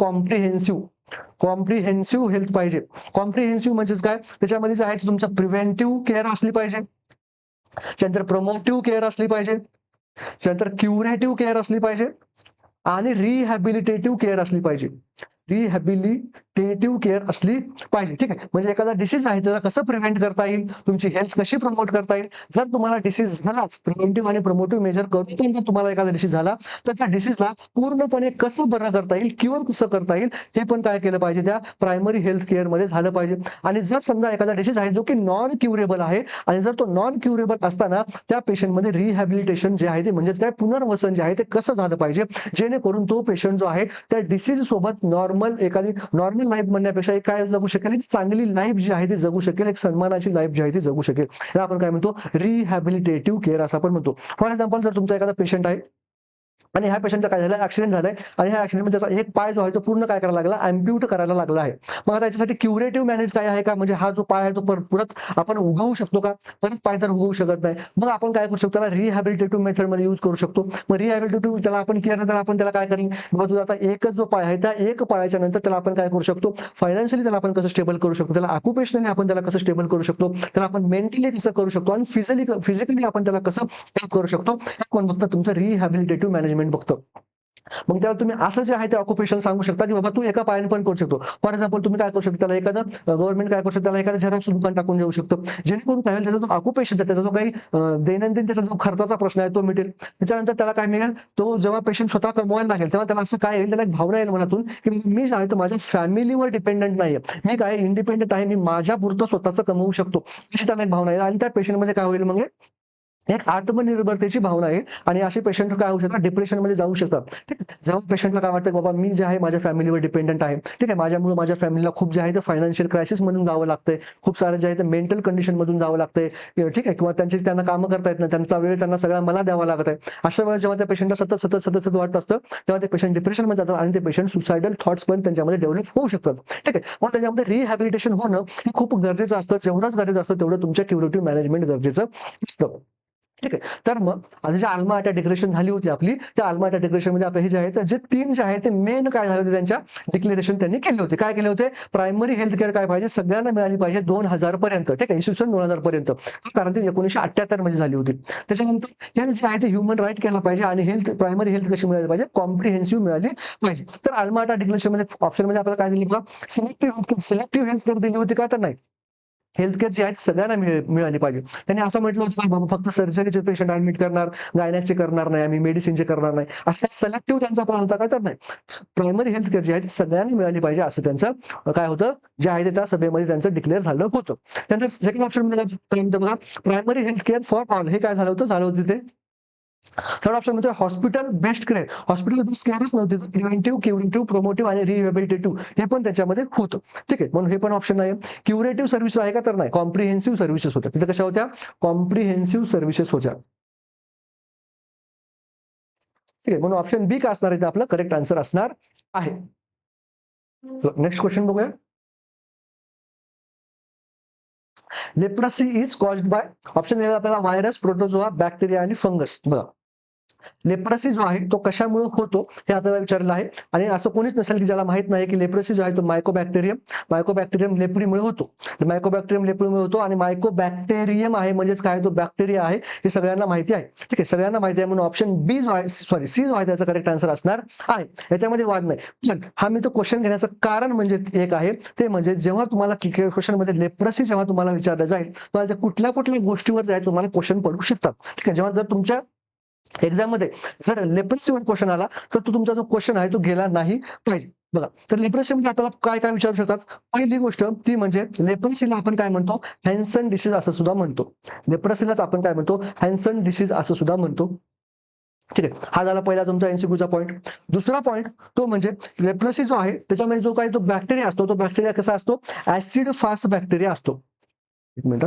कॉम्प्रिहेन्सिव्ह हेल्थ पाहिजे. कॉम्प्रिहेन्सिव्ह म्हणजेच काय त्याच्यामध्ये जे आहे तुमचं प्रिव्हेंटिव्ह केअर असली पाहिजे, त्यानंतर प्रमोटिव्ह केअर असली पाहिजे, त्यानंतर क्युरेटिव्ह केअर असली पाहिजे आणि रिहॅबिलिटेटिव्ह केअर असली पाहिजे. रिहॅबिलिटेटिव्ह केअर असली पाहिजे. ठीक आहे, म्हणजे एखादा डिसीज आहे त्याला कसं प्रिव्हेंट करता येईल, तुमची हेल्थ कशी प्रमोट करता येईल. जर तुम्हाला डिसीज झालाच, प्रिव्हेंटिव्ह आणि प्रमोटिव्ह मेजर करून पण जर तुम्हाला एखादा डिसीज झाला तर त्या डिसीजला पूर्णपणे कसं बरं करता येईल, क्युअर कसं करता येईल, हे पण काय केलं पाहिजे, त्या प्रायमरी हेल्थ केअर मध्ये झालं पाहिजे. आणि जर समजा एखादा डिसीज आहे जो की नॉन क्युरेबल आहे आणि जर तो नॉन क्युरेबल असताना त्या पेशंटमध्ये रिहॅबिलिटेशन जे आहे ते म्हणजेच काय पुनर्वसन जे आहे ते कसं झालं पाहिजे, जेणेकरून तो पेशंट जो आहे त्या डिसीज सोबत एखादी नॉर्मल लाईफ म्हणण्यापेक्षा एक काय जगू शकेल, एक चांगली लाईफ जी आहे ती जगू शकेल, एक सन्मानाची लाईफ जी आहे ती जगू शकेल. याला आपण काय म्हणतो, रिहॅबिलिटेटिव्ह केअर असं आपण म्हणतो. फॉर एक्झाम्पल, जर तुमचा एखादा पेशंट आहे आणि ह्या पेशंटचा काय झालं, ऍक्सिडेंट झालाय आणि ह्या ऍक्सिडेंटमध्ये त्याचा एक पाय जो आहे तो पूर्ण काय करायला लागला, अँप्यूट करायला लागला आहे. मग आता याच्यासाठी क्युरेटिव्ह मॅनेज काय आहे का, म्हणजे हा जो पाय आहे तो परत आपण उगवू शकतो का, परत पाय तर उगवू शकत नाही. मग आपण काय करू शकतो, त्याला रिहॅबिलिटेटिव्ह मेथड मध्ये यूज करू शकतो. मग रिहॅबिलिटेटिव्ह त्याला आपण केअर तर आपण त्याला काय करेन, बाबा तुझा आता एकच जो पाय आहे त्या एक पायाच्या नंतर त्याला आपण काय करू शकतो, फायनान्शियली त्याला आपण कसं स्टेबल करू शकतो, त्याला ऑक्युपेशनली आपण त्याला कसं स्टेबल करू शकतो, त्याला आपण मेंटली कसं करू शकतो आणि फिजिकली आपण त्याला कसं हेल्प करू शकतो, हे कोण बघतं, तुमचं रिहॅबिलिटेटिव्ह मॅनेजमेंट बघतं. मग त्याला तुम्ही असं जे आहे ते ऑक्युपेशन सांगू शकता की बाबा तू एका पायाने पण करू शकतो. फॉर एक्झाम्पल, तुम्ही काय करू शकता, त्याला एखादं गव्हर्नमेंट काय करू शकतो, त्याला एखादं झेरॉक्स दुकान टाकून देऊ शकतो, जेणेकरून काय होईल, त्याचा जो ऑक्युपेशन त्याचा जो काही दैनंदिन त्याचा जो खर्चाचा प्रश्न आहे तो मिळेल. त्याच्यानंतर त्याला काय मिळेल, तो जेव्हा पेशंट स्वतः कमवायला लागेल तेव्हा त्याला असं काय येईल, त्याला एक भावना येईल मनातून की मी जे आहे तो माझ्या फॅमिलीवर डिपेंडंट नाहीये, मी काय इंडिपेंडंट आहे, मी माझ्या पुरतं स्वतःच कमवू शकतो, अशी त्याला एक भावना येईल. आणि त्या पेशंटमध्ये काय होईल, मग एक आत्मनिर्भरतेची भावना आहे. आणि असे पेशंट काय होऊ शकतात, डिप्रेशनमध्ये जाऊ शकतात. ठीक आहे, जेव्हा पेशंटला काय वाटतं, बाबा मी जे आहे माझ्या फॅमिलीवर डिपेंडंट आहे, ठीक आहे, माझ्यामुळे माझ्या फॅमिलीला खूप जे आहे ते फायनान्शियल क्रायसिस मधून जावं लागतंय, खूप सारं जे आहे ते मेंटल कंडिशन मधून जावं लागतंय, ठीक आहे, किंवा त्यांना कामं करता येत नाही, त्यांचा वेळ त्यांना सगळा मला द्यावा लागत आहे. अशा वेळेस जेव्हा त्या पेशंटला सतत सतत सतत सतत वाटत असतं तेव्हा ते पेशंट डिप्रेशनमध्ये जातात आणि ते पेशंट सुसायडल थॉट्स पण त्यांच्यामध्ये डेव्हलप होऊ शकतात. ठीक आहे, मग त्याच्यामध्ये रिहॅबिलिटेशन होणं हे खूप गरजेचं असतं. जेवढंच गरजेचं असतं तेवढं तुमच्या क्युरेटिव्ह मॅनेजमेंट गरजेचं असतं. ठीक आहे, तर मग आता जे अल्मा अटॅक डिक्लेरेशन झाली होती आपली, त्या अल्मा अटॅक डिक्लेरेशन मध्ये आपले हे जे आहे जे 3 जे आहे ते मेन काय झाले होते, त्यांच्या डिक्लेरेशन त्यांनी केले होते. काय केले होते, प्रायमरी हेल्थ केअर काय पाहिजे, सगळ्यांना मिळाली पाहिजे 2000 पर्यंत. ठीक आहे, इसवी 2000 पर्यंत, कारण ती 1978 मध्ये झाली होती. त्याच्यानंतर हे जे आहे ते ह्युमन राईट केला पाहिजे आणि हेल्थ प्रायमरी हेल्थ कशी मिळाली पाहिजे, कॉम्प्रिहेन्सिव्ह मिळाली पाहिजे. तर अल्मा अटॅक डिक्लेरेशन मध्ये ऑप्शन मध्ये आपल्याला काय दिली बघा, सिलेक्टिव्ह हेल्थ केअर दिली होती का, तर नाही, हेल्थ केअर जी आहेत सगळ्यांना मिळाली पाहिजे. त्यांनी असं म्हटलं होतं की बाबा फक्त सर्जरीचे पेशंट ऍडमिट करणार, गायनॅकचे करणार नाही, आम्ही मेडिसिनचे करणार नाही, असं सिलेक्टिव्ह त्यांचा प्लॅन होता का, तर नाही, प्रायमरी हेल्थ केअर जी आहे सगळ्यांनी मिळाली पाहिजे असं त्यांचं काय होतं, जे आहे ते त्या सभेमध्ये त्यांचं डिक्लेअर झालं होतं. त्यानंतर सेकंड ऑप्शन मध्ये काय म्हणतं बघा, primary health care for all. हे काय झालं होतं ते. थर्ड ऑप्शन मध्ये hospital based care. Hospital based केअरच नव्हती, प्रिव्हेंटिव्ह, क्युरेटिव्ह, प्रोमोटिव्ह आणि रिहॅबिलिटेटिव्ह हे पण त्याच्यामध्ये होतं. ठीक आहे, म्हणून हे पण ऑप्शन नाही. क्युरेटिव्ह सर्व्हिसेस आहे का, तर नाही, कॉम्प्रिहेन्सिव्ह सर्व्हिसेस होत्या. तिथे कशा होत्या, कॉम्प्रिहेन्सिव्ह सर्व्हिसेस होत्या. ठीक आहे, म्हणून ऑप्शन बी का असणार आहे, आपलं करेक्ट आन्सर असणार आहे. नेक्स्ट क्वेश्चन बघूया. Leprosy is caused by, option दिलेला आपल्याला व्हायरस, प्रोटोझोआ, बॅक्टेरिया आणि फंगस. बघा, लेप्रोसी जो आहे तो कशामुळे होतो हे आपल्याला विचारलं आहे. आणि असं कोणीच नसेल की ज्याला माहित नाही की लेप्रोसी जो आहे तो मायकोबॅक्टेरियम लेप्रीमुळे होतो. मायकोबॅक्टेरियम लेप्रीमुळे होतो आणि मायकोबॅक्टेरियम आहे म्हणजेच काय, तो बॅक्टेरिया आहे, हे सगळ्यांना माहिती आहे. ठीक आहे, सगळ्यांना माहिती आहे, म्हणून ऑप्शन बी जो आहे, सी जो आहे त्याचा करेक्ट आन्सर असणार आहे. याच्यामध्ये वाद नाही. पण हा मी तो क्वेश्चन घेण्याचं कारण म्हणजे एक आहे, ते म्हणजे जेव्हा तुम्हाला क्वेश्चन मध्ये लेप्रोसी जेव्हा तुम्हाला विचारलं जाईल तेव्हा कुठल्या कुठल्या गोष्टीवर जाईल तुम्हाला क्वेश्चन पडू शकतात. ठीक आहे, जेव्हा जर तुमच्या एक्झाम मध्ये जर लेप्रोसीवर क्वेश्चन आला तर तो तुमचा जो क्वेश्चन आहे तो गेला नाही पाहिजे. बघा, तर लेप्रोसी मध्ये आपल्याला काय काय विचारू शकतात. पहिली गोष्ट ती म्हणजे लेप्रोसीला आपण काय म्हणतो, हॅन्सन डिसीज असं सुद्धा म्हणतो. लेप्रोसीलाच आपण काय म्हणतो, हॅन्सन डिसीज असं सुद्धा म्हणतो. ठीक आहे, हा झाला पहिला तुमचा एमसीक्यूचा पॉईंट. दुसरा पॉईंट तो म्हणजे लेप्रोसी जो आहे त्याच्यामध्ये जो काही तो बॅक्टेरिया असतो, तो बॅक्टेरिया कसा असतो, ऍसिड फास्ट बॅक्टेरिया असतो. एक मिनिट,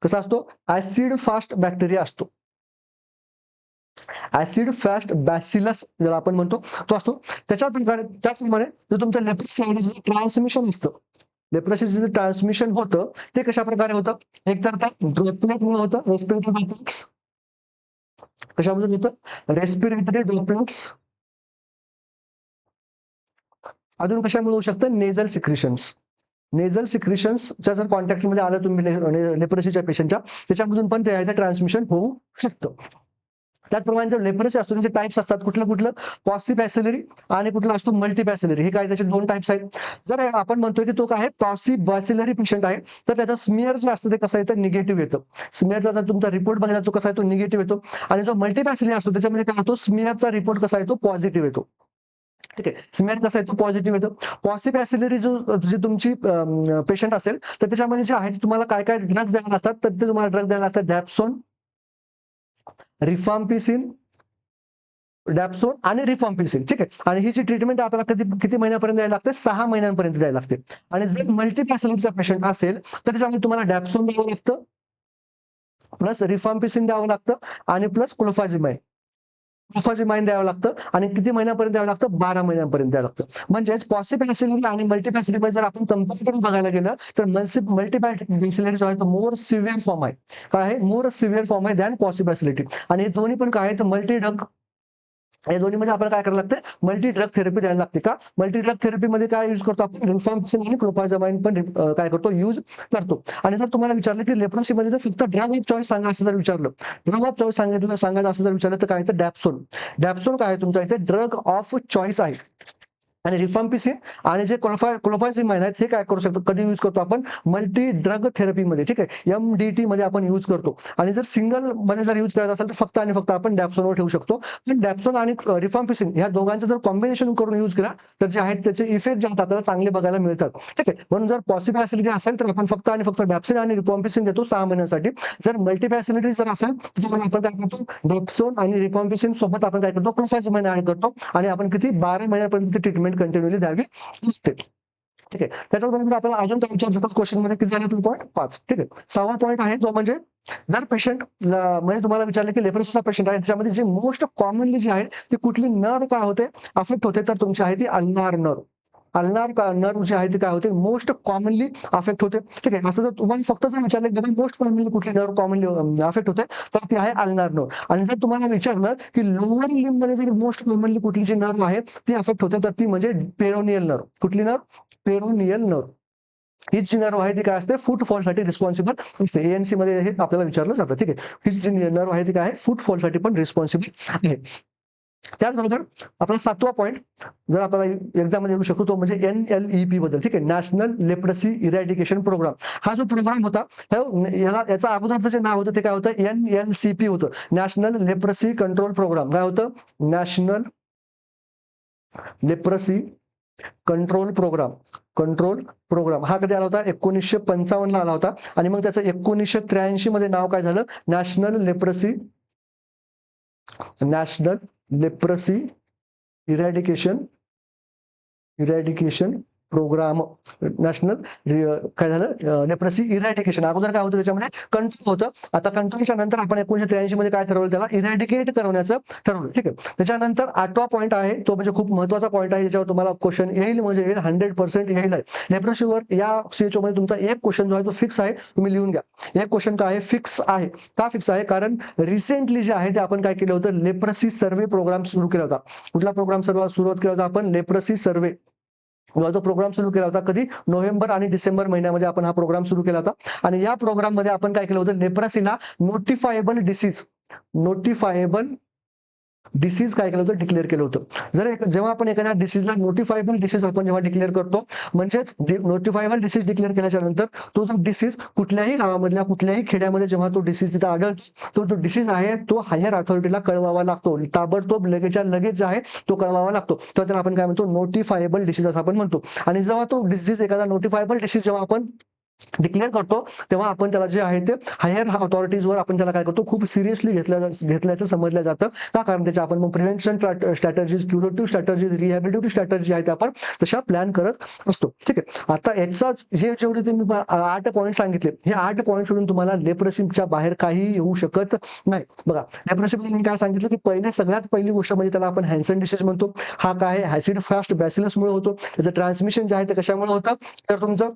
कसा असतो, ऍसिड फास्ट बॅक्टेरिया असतो. ऍसिड फास्ट बॅसिलस ज्याला आपण म्हणतो तो असतो. त्याचप्रमाणे जो तुमचं लेप्रोसायटिसचं ट्रान्समिशन असतं, लेप्रोसायटिसचं ट्रान्समिशन होतं ते कशा प्रकारे होतं, एकतर त्या ड्रॉपलेटमुळे होतं, रेस्पिरेटरी ड्रॉपलेट्स. कशामध्ये होतं, रेस्पिरेटरी ड्रॉपलेट्स. अजून कशामुळे होऊ शकतं, नेझल सिक्रिशन्स. नेझल सिक्रिशन्सच्या जर कॉन्टॅक्टमध्ये आलं तुम्ही लेप्रोसीच्या पेशंटच्या, त्याच्यामधून पण ते ट्रान्समिशन होऊ शकतं. त्याचप्रमाणे जर लेप्रोसी असतो त्याचे टाइप्स असतात, कुठलं पॉसिबॅसिलरी आणि कुठला असतो मल्टीबॅसिलरी. हे काय त्याचे 2 टाइप्स आहेत. जर आपण म्हणतोय की तो काय आहे पॉसिबॅसिलरी पेशंट आहे, तर त्याचा स्मिअर जे असतं ते कसं येतं निगेटिव्ह येतं. स्मिअरचा जर तुमचा रिपोर्ट बघितला तो कसा येतो निगेटिव्ह येतो. आणि जो मल्टीबॅसिलरी असतो त्याच्यामध्ये काय होतो स्मिअरचा रिपोर्ट कसा येतो पॉझिटिव्ह येतो. ठीक आहे. स्मिअर कसा येतो पॉझिटिव्ह येतो. पॉसिबॅसिलरी जी तुमची पेशंट असेल तर त्याच्यामध्ये जे आहे तुम्हाला काय काय ड्रग्ज द्यावे लागतात, तर ते तुम्हाला ड्रग द्यावे लागतात रिफाम्पिसिन डॅप्सोन आणि रिफॉम्पिसिन. ठीक आहे. आणि ही जी ट्रीटमेंट आपल्याला किती महिन्यापर्यंत द्यायला लागते 6 महिन्यांपर्यंत द्यायला लागते. आणि जर मल्टीफॅसिलिटीचा पेशंट असेल तर त्याच्यामध्ये तुम्हाला डॅप्सोन द्यावं लागतं, प्लस रिफॉम्पिसिन द्यावं लागतं आणि प्लस क्लोफाझिमाइन द्यावं लागतं. आणि किती महिन्यापर्यंत द्यावं लागतं 12 महिन्यांपर्यंत द्यावं लागतं. म्हणजेच पॉसिबॅसिलरी आणि मल्टीफॅसिलिटी जर आपण कंपेअर करून बघायला गेलं तर मल्टीफॅसिलिटी जो आहे तो मोर सिव्हिअर फॉर्म आहे. काय आहे मोर सिव्हिअर फॉर्म आहे दॅन पॉसिबॅसिलिटी. आणि हे दोन्ही पण काय आहेत मल्टी ड्रग. या दोन्हीमध्ये आपल्याला काय करायला लागतं मल्टी ड्रग थेरपी द्यायला लागते. का मल्टी ड्रग थेरपीमध्ये काय यूज करतो आपण रिफॉम्पिसिन आणि क्लोफाझिमाइन पण काय करतो यूज करतो. आणि जर तुम्हाला विचारलं की लेप्रोसीमध्ये जर फक्त ड्रग ऑफ चॉईस सांगा असं जर विचारलं, ड्रग ऑफ चॉईस सांगायचं असं जर विचारलं तर काय तर डॅप्सोन काय आहे तुमच्या इथे ड्रग ऑफ चॉईस आहे. आणि रिफॉम्पिसिन आणि जे क्लोफाझिमाइन आहेत हे काय करू शकतो कधी यूज करतो आपण मल्टी ड्रग थेरपीमध्ये. ठीक आहे. MDT मध्ये आपण यूज करतो. आणि जर सिंगल मध्ये जर यूज करायचं असेल तर फक्त आणि फक्त आपण डॅप्सोनवर ठेवू शकतो. पण डॅप्सोन आणि रिफॉम्पिसिन ह्या दोघांचं जर कॉम्बिनेशन करून यूज केला तर जे आहेत त्याचे इफेक्ट जे आहेत आपल्याला चांगले बघायला मिळतात. ठीक आहे. म्हणून जर पॉसिबॅसिलिटी असेल तर आपण फक्त आणि फक्त डॅप्सोन आणि रिफॉम्पिसिन देतो 6 महिन्यांसाठी. जर मल्टीफॅसिलिटी जर असेल त्याच्यामध्ये आपण काय करतो डॅप्सोन आणि रिफॉम्पिसिन सोबत आपण काय करतो क्लोफाझिमाइन ऍड करतो. आणि आपण किती 12 महिन्यापर्यंत ट्रीटमेंट कंटिन्यूली द्यावी लागते. ठीक आहे. त्याच्याबरोबर आपल्याला अजून काय विचारू शकतो क्वेश्चन मध्ये किती झाले 2.5. ठीक आहे. 6वा पॉईंट आहे तो म्हणजे जर पेशंट म्हणजे तुम्हाला विचारलं की लेप्रोसिसचा पेशंट आहे त्याच्यामध्ये जे मोस्ट कॉमनली जे आहे ती कुठली नर्व काय होते अफेक्ट होते तर तुमची आहे ती अल्नार नर्व जे आहे ते काय होते मोस्ट कॉमनली अफेक्ट होते. ठीक आहे. असं जर तुम्हाला फक्त जर विचारलं की मोस्ट कॉमनली कुठली नर्व कॉमनली अफेक्ट होते तर ती आहे अल्नार नर्व. आणि जर तुम्हाला विचारलं की लोअर लिम्ब मध्ये जर मोस्ट कॉमनली कुठली जी नर्व आहे ती अफेक्ट होते तर ती म्हणजे पेरोनियल नर्व. कुठली नर्व पेरोनियल नर्व. ही जी नर्व आहे ती काय असते फुटफॉलसाठी रिस्पॉन्सिबल असते. ANC मध्ये हे आपल्याला विचारलं जातं. ठीक आहे. ही जी नर्व आहे ती काय आहे फुटफॉलसाठी पण रिस्पॉन्सिबल आहे. त्याचबरोबर आपला 7वा पॉईंट जर आपल्याला एक्झाम मध्ये येऊ शकतो तो म्हणजे NLEP बद्दल. ठीक आहे. National leprosy eradication programme. हा जो प्रोग्राम होता याचा अगोदरचं जे नाव होतं ते काय होतं NLCP होतं, नॅशनल लेप्रोसी कंट्रोल प्रोग्राम. काय होतं नॅशनल लेप्रोसी कंट्रोल प्रोग्राम. हा कधी आला होता 1955 ला आला होता. आणि मग त्याचं 1983 मध्ये नाव काय झालं national leprosy eradication programme. National काय झालं लेप्रोसी इरॅडिकेशन. अगोदर काय होतं त्याच्यामध्ये कंट्रोल होतं. आता कंट्रोलच्या नंतर आपण 1983 मध्ये काय ठरवलं त्याला इरॅडिकेट करण्याचं ठरवलं. ठीक आहे. त्याच्यानंतर 8वा पॉईंट आहे तो म्हणजे खूप महत्वाचा पॉईंट आहे ज्याच्यावर तुम्हाला क्वेश्चन येईल म्हणजे येईल 100% येईल. लेप्रोसीवर या CHO मध्ये तुमचा एक क्वेश्चन जो आहे तो फिक्स आहे तुम्ही लिहून घ्या. एक क्वेश्चन काय आहे फिक्स आहे. का फिक्स आहे कारण रिसेंटली जे आहे ते आपण काय केलं होतं लेप्रोसी सर्व्हे प्रोग्राम सुरू केला होता. कुठला प्रोग्राम सुरुवात केला होता आपण लेप्रोसी सर्व्हे तो प्रोग्राम सुरू केला होता. कधी नोव्हेंबर आणि डिसेंबर महिन्यामध्ये आपण हा प्रोग्राम सुरू केला होता. आणि या प्रोग्राम मध्ये आपण काय केलं होतं लेप्रोसीला नोटिफायबल डिसीज काय केलं होतं डिक्लेअर केलं होतं. जेव्हा आपण एखाद्या डिसीजला नोटिफायबल डिसीज आपण जेव्हा डिक्लेअर करतो म्हणजेच नोटिफायबल डिसीज डिक्लेअर केल्याच्या नंतर तो जो डिसीज कुठल्याही गावामधल्या कुठल्याही खेड्यामध्ये जेव्हा तो डिसीज तिथे आढळतो तो डिसीज आहे तो हायर अथॉरिटीला कळवावा लागतो. ताबडतोब लगेच जे आहे तो कळवावा लागतो. तर त्याला आपण काय म्हणतो नोटिफायबल डिसीज असं आपण म्हणतो. आणि जेव्हा तो डिसीज एखादा नोटिफायबल डिसीज जेव्हा आपण डिक्लेअर करतो तेव्हा आपण त्याला जे आहे ते हायर अथॉरिटीजवर आपण त्याला काय करतो खूप सिरियसली घेतल्याचं समजलं जातं. का कारण त्याच्या आपण मग prevention strategies curative strategies rehabilitative strategy आहेत आपण तशा प्लॅन करत असतो. ठीक आहे. आता याचा हे जेवढे तुम्ही 8 पॉईंट सांगितले हे 8 पॉईंट सोडून तुम्हाला लेप्रोसीच्या बाहेर काही येऊ शकत नाही. बघा लेप्रोसीबद्दल मी काय सांगितलं की सगळ्यात पहिली गोष्ट म्हणजे त्याला आपण हॅन्सन डिसीज म्हणतो. हा काय ऍसिड फास्ट बॅसिलसमुळे होतो. त्याचं ट्रान्समिशन जे आहे ते कशामुळे होतं तर तुमचं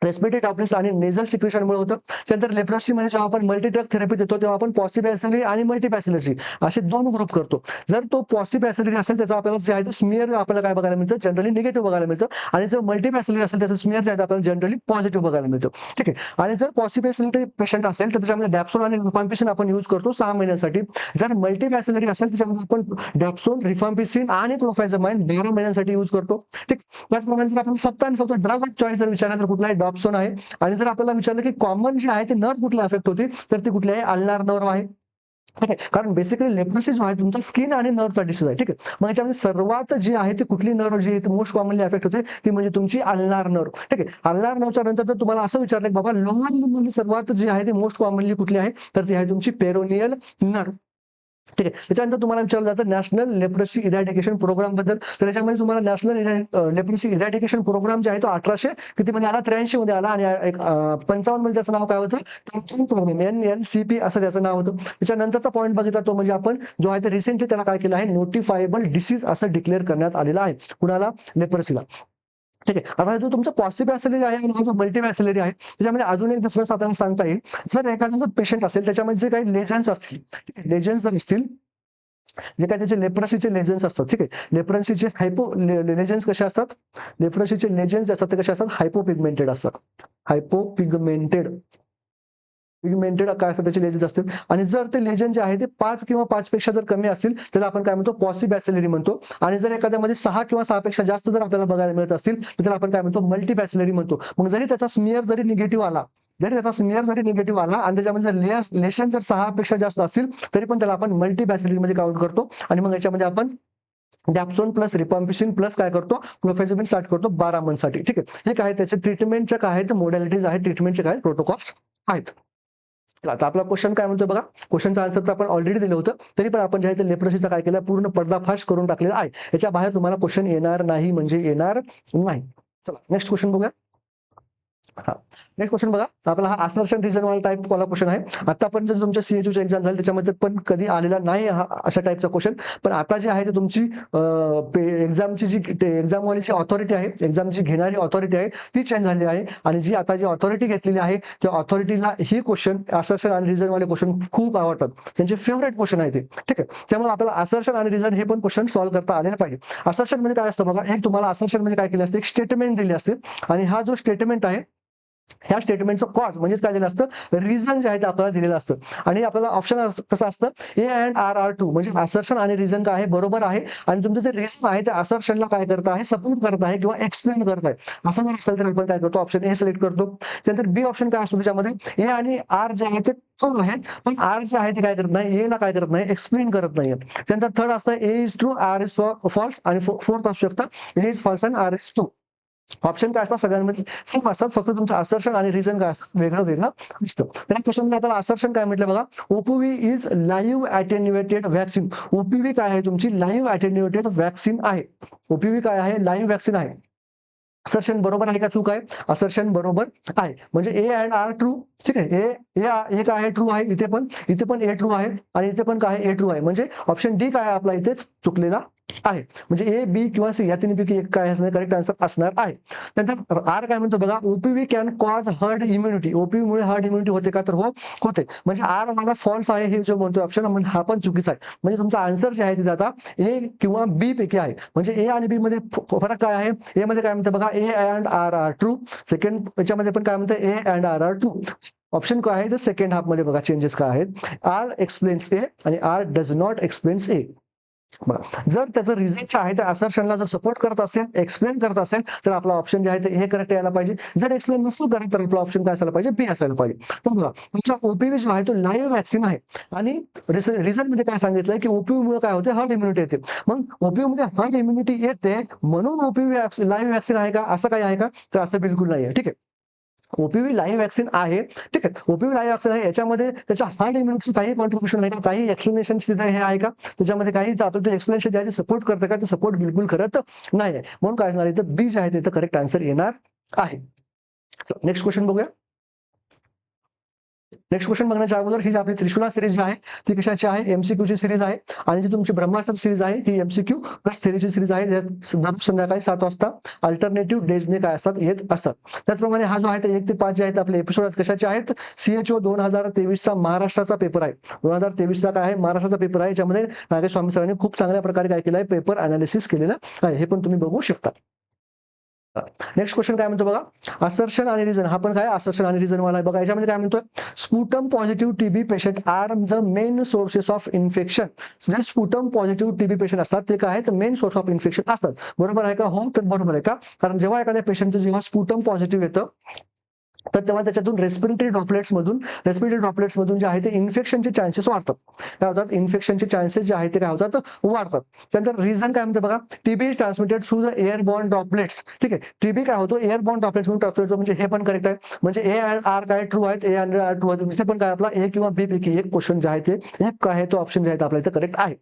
रेस्पिरेटरी ड्रॉपलेट्स आणि नेझल सिक्रेशनमुळे होतं. त्यानंतर लेप्रोसीमध्ये जेव्हा आपण मल्टीड्रग थेरपी देतो तेव्हा आपण पॉसिबॅसिलरी आणि मल्टीबॅसिलरी असे 2 ग्रुप करतो. जर तो पॉसिबॅसिलरी असेल त्याचा आपल्याला जे आहे ते स्मिअर आपल्याला काय बघायला मिळतं, जनरली निगेटिव्ह बघायला मिळतं. आणि जर मल्टीबॅसिलरी असेल त्याचं स्मिअर जे आहे आपल्याला जनरली पॉझिटिव्ह बघायला मिळतं. ठीक आहे. आणि जर पॉसिबॅसिलरी पेशंट असेल तर त्याच्यामध्ये डॅप्सोन आणि रिफाम्पिसिन आपण यूज करतो 6 महिन्यांसाठी. जर मल्टीबॅसिलरी असेल त्याच्यामध्ये आपण डॅप्सोन, रिफाम्पिसिन आणि क्लोफॅझामाइन 12 महिन्यांसाठी यूज करतो. ठीक. त्याचप्रमाणे जर आपण फक्त आणि फक्त ड्रग ऑफ चॉईस जर विचारलं तर कुठला आहे, डॉप्सोन आहे. आणि जर आपल्याला विचारलं की कॉमन जे आहे ते नर्व कुठला अफेक्ट होते तर ते कुठले आहे, अल्नार नर्व आहे. ठीक आहे. कारण बेसिकली लेप्रोसी जो आहे तुमचा स्किन आणि नर्वचा डिसीज आहे. ठीक आहे. मग याच्यामध्ये सर्वात जी आहे ती कुठली नर्व जी आहे मोस्ट कॉमनली अफेक्ट होते ती म्हणजे तुमची अल्नार नर्व. ठीक आहे. अल्नार नर्वच्या नंतर जर तुम्हाला असं विचारलं की बाबा लोअर लिंब मध्ये सर्वात जी आहे ती मोस्ट कॉमनली कुठली आहे तर ती आहे तुमची पेरोनियल नर्व. ठीक आहे. त्याच्यानंतर तुम्हाला विचारलं जातं नॅशनल लेप्रोसी इरॅडिकेशन प्रोग्राम बद्दल. तर याच्यामध्ये तुम्हाला नॅशनल लेप्रोसी इरॅडिकेशन प्रोग्राम जे आहे तो 1800 किती मध्ये आला, 83 मध्ये आला. आणि 55 मध्ये त्याचं नाव काय होतं, प्रोग्राम, NLCP असं त्याचं नाव होतं. त्याच्यानंतरचा पॉईंट बघितला तो म्हणजे आपण जो आहे ते रिसेंटली त्याला काय केलं आहे, नोटिफायबल डिसीज असं डिक्लेअर करण्यात आलेलं आहे. कुणाला, लेप्रोसीला. ठीक आहे. आता जो तुमचा पॉसिबॅसिलरी आहे आणि हा जो मल्टीबॅसिलरी आहे त्याच्यामध्ये अजून एक डिफरन्स आपल्याला सांगता येईल. जर एखादा जो पेशंट असेल त्याच्यामध्ये जे काही लेजन्स असतील, लेजन्स जर असतील, जे काही त्याचे लेप्रोसीचे लेजन्स असतात. ठीक आहे. लेप्रोसीचे लेजन्स कसे असतात, लेप्रोसीचे लेजन्स असतात ते कसे असतात, हायपोपिगमेंटेड असतात. हायपोपिगमेंटेड पिगमेंटेड काय असतात त्याचे लेजन्स असतील. आणि जर ते लेजन जे आहे ते 5 किंवा 5 पेक्षा जर कमी असतील तर आपण काय म्हणतो, पॉसिबॅसिलरी म्हणतो. आणि जर एखाद्यामध्ये 6 किंवा 6 पेक्षा जास्त जर आपल्याला बघायला मिळत असतील तर आपण काय म्हणतो, मल्टीबॅसिलरी म्हणतो. मग जरी त्याचा स्मिअर जरी निगेटिव्ह आला, आणि त्याच्यामध्ये जर लेशन जर 6 पेक्षा जास्त असतील तरी पण त्याला आपण मल्टीबॅसिलरी मध्ये काउंट करतो. आणि मग याच्यामध्ये आपण डॅप्सोन प्लस रिपॉम्पिसिन प्लस काय करतो, क्लोफेझामिन स्टार्ट करतो 12 मंथसाठी. ठीक आहे. हे काय त्याचे ट्रीटमेंटच्या काय आहेत, मोडॅलिटीज आहेत, ट्रीटमेंटचे काय प्रोटोकॉल्स आहेत. आता आपला क्वेश्चन काय म्हणतो बघा, क्वेश्चनचं आन्सर तर आपण ऑलरेडी दिलं होतं, तरी पण आपण जे आहे ते लेप्रोसीचा काय केलं, पूर्ण पर्दाफाश करून टाकलेला आहे. याच्या बाहेर तुम्हाला क्वेश्चन येणार नाही म्हणजे येणार नाही. चला नेक्स्ट क्वेश्चन बघूया. हा नेक्स्ट क्वेश्चन बघा, आपला हा असर्शन रिझन वाला टाइप वाला क्वेश्चन आहे. आतापर्यंत तुमच्या सीएचयूची एक्झाम झाली त्याच्यामध्ये पण कधी आलेला नाही हा अशा टाइपचा क्वेश्चन. पण आता जे आहे ते तुमची एक्झामची जी एक्झाम वालीची ऑथॉरिटी आहे, एक्झाम जी घेणारी ऑथॉरिटी आहे ती चेंज झाली आहे. आणि जी आता जी ऑथॉरिटी घेतलेली आहे त्या ऑथॉरिटीला ही क्वेश्चन असर्शन आणि रिझन वाले क्वेश्चन खूप आवडतात. त्यांचे फेवरेट क्वेश्चन आहे ते. ठीक आहे. त्यामुळे आपल्याला असर्शन आणि रिझन हे पण क्वेश्चन सॉल्व्ह करता आलेले पाहिजे. असर्शन म्हणजे काय असतं बघा, एक तुम्हाला असर्शन म्हणजे काय केले असते, एक स्टेटमेंट दिली असते. आणि हा जो स्टेटमेंट आहे ह्या स्टेटमेंटचं कॉज म्हणजेच काय दिलं असतं, रिझन जे आहे ते आपल्याला दिलेलं असतं. आणि आपल्याला ऑप्शन कसं असतं, A and R are true, म्हणजे असर्शन आणि रिझन काय आहे, बरोबर आहे. आणि तुमचं जे रिझन आहे ते असर्शनला काय करत आहे, सपोर्ट करत आहे किंवा एक्सप्लेन करत आहे. असं जर असेल तर आपण काय करतो, ऑप्शन ए सिलेक्ट करतो. त्यानंतर बी ऑप्शन काय असतो, त्याच्यामध्ये ए आणि आर जे आहे ते ट्रू आहेत, पण आर जे आहे ते काय करत नाही, ए ला काय करत नाही, एक्सप्लेन करत नाही. त्यानंतर थर्ड असतं A is true, R is false. आणि फोर्थ असू शकतं A is false and R is true. Option काय असतात सगळ्यांमध्ये सेम असतात, फक्त तुमचं असर्शन आणि रिझन काय असतं, वेगळं वेगळं असतं. तर क्वेश्चन आपल्याला असर्शन काय म्हटलं बघा, OPV is live attenuated vaccine. OPV काय आहे, तुमची लाईव्ह अटेन्युएटेड व्हॅक्सिन आहे. ओपीव्ही काय आहे, लाईव्ह व्हॅक्सिन आहे. असर्शन बरोबर आहे का चूक आहे, असर्शन बरोबर आहे. म्हणजे ए अँड आर ट्रू. ठीक आहे. ए काय आहे, ट्रू आहे. इथे पण ए ट्रू आहे आणि इथे पण काय, ए ट्रू आहे. म्हणजे ऑप्शन डी काय आपला इथेच चुकलेला आहे. म्हणजे ए, बी किंवा सी या तिन्हीपैकी एक काय असणार, करेक्ट आन्सर असणार आहे. नंतर आर काय म्हणतो बघा, OPV can cause herd immunity. OPV मुळे हर्ड इम्युनिटी होते का, तर हो होते. म्हणजे आर मला फॉल्स आहे हे जो म्हणतोय ऑप्शन, हा पण चुकीचा आहे. म्हणजे तुमचा आन्सर जे आहे तिथे आता ए किंवा बी पैकी आहे. म्हणजे ए आणि बी मध्ये फरक काय आहे, ए मध्ये काय म्हणतं बघा, A and R are true. Second याच्यामध्ये पण काय म्हणतं, A and R are true. Option काय आहे तर सेकंड हाफ मध्ये बघा चेंजेस काय आहेत, आर एक्सप्लेन्स ए आणि आर डज नॉट एक्सप्लेन्स ए. जर त्याचं रिझन जे आहे त्या असर्शनला जर सपोर्ट करत असेल, एक्सप्लेन करत असेल तर आपला ऑप्शन जे आहे ते हे करेक्ट यायला पाहिजे. जर एक्सप्लेन नसेल करत तर आपला ऑप्शन काय असायला पाहिजे, बी असायला पाहिजे. तर बघा तुमचा ओपीव्ही जो आहे तो लाईव्ह व्हॅक्सिन आहे. आणि रिझन मध्ये काय सांगितलंय की ओपीव्ही मुळे काय होते, हर्ड इम्युनिटी येते. मग ओपीव्ही मध्ये हर्ड इम्युनिटी येते म्हणून ओपीव्ही लाईव्ह व्हॅक्सिन आहे का, असं काही आहे का, तर असं बिलकुल नाही आहे. ठीक आहे. ओपीव्ही लाईव्ह व्हॅक्सिन आहे. ठीक आहे. ओपीव्ही लाईव्ह व्हॅक्सिन आहे, याच्यामध्ये त्याच्या हार्ड इम्युनिटीचं काही कॉन्ट्रीब्युशन आहे का, काही एक्सप्लेनेशन तिथे हे आहे का, त्याच्यामध्ये काही आपलं एक्सप्लेनेशन जे आहे ते सपोर्ट करतं का, ते सपोर्ट बिलकुल करत नाही आहे. म्हणून काय असणार इथं बी जे आहे तिथं करेक्ट आन्सर येणार आहे. नेक्स्ट क्वेश्चन बघूया. नेक्स्ट क्वेश्चन बघण्याच्या अगोदर ही जी आपली त्रिशूला सिरीज जी आहे ती कशाची आहे, एमसीक्यूची सिरीज आहे. आणि जी तुमची ब्रह्मास्त्र सिरीज आहे ही एमसीक्यू प्लस थेरीची सिरीज आहे. दररोज संध्याकाळी 7 वाजता अल्टरनेटिव्ह डेजने काय असतात, येत असतात. त्याचप्रमाणे हा जो आहे ते 1 ते 5 जे आहेत आपले एपिसोड कशाचे आहेत, CHO 2023चा महाराष्ट्राचा पेपर आहे. 2023चा काय आहे, महाराष्ट्राचा पेपर आहे, ज्यामध्ये नागेश सरांनी खूप चांगल्या प्रकारे काय केलं आहे, पेपर अनालिसिस केलेलं आहे. हे पण तुम्ही बघू शकता. नेक्स्ट क्वेश्चन काय म्हणतो बघा, असर्शन आणि रिझन. हा पण काय असर्शन आणि रिझन वाला आहे बघा. याच्यामध्ये काय म्हणतोय, sputum positive TB patient are the main sources of infection. जे स्पुटम पॉझिटिव्ह टीबी पेशंट असतात ते काय आहेत, मेन सोर्स ऑफ इन्फेक्शन असतात. बरोबर आहे का? हो, तर बरोबर आहे का? कारण जेव्हा एखाद्या पेशंटचं जेव्हा स्पुटम पॉझिटिव्ह येतं तर तेव्हा त्याच्यातून रेस्पिरेटरी ड्रॉपलेट्समधून जे आहे ते इन्फेक्शनचे चान्सेस वाढतात. काय होतात, इन्फेक्शनचे चान्सेस जे आहे ते काय होतात, वाढतात. त्यानंतर रिझन काय म्हणतं बघा, TB is transmitted through the airborne droplets. ठीक आहे, टीबी काय होतो, एअरबॉर्न ड्रॉपलेट्स म्हणून ट्रान्समिट होतो. म्हणजे हे पण करेक्ट आहे. म्हणजे ए अँड आर काय ट्रू आहेत, ए अँड आर ट्रू आहेत. इथे पण काय आपला ए किंवा बी पैकी एक क्वेश्चन जे आहे ते एक काय आहे, तो ऑप्शन जे आहे आपल्या इथे करेक्ट आहे.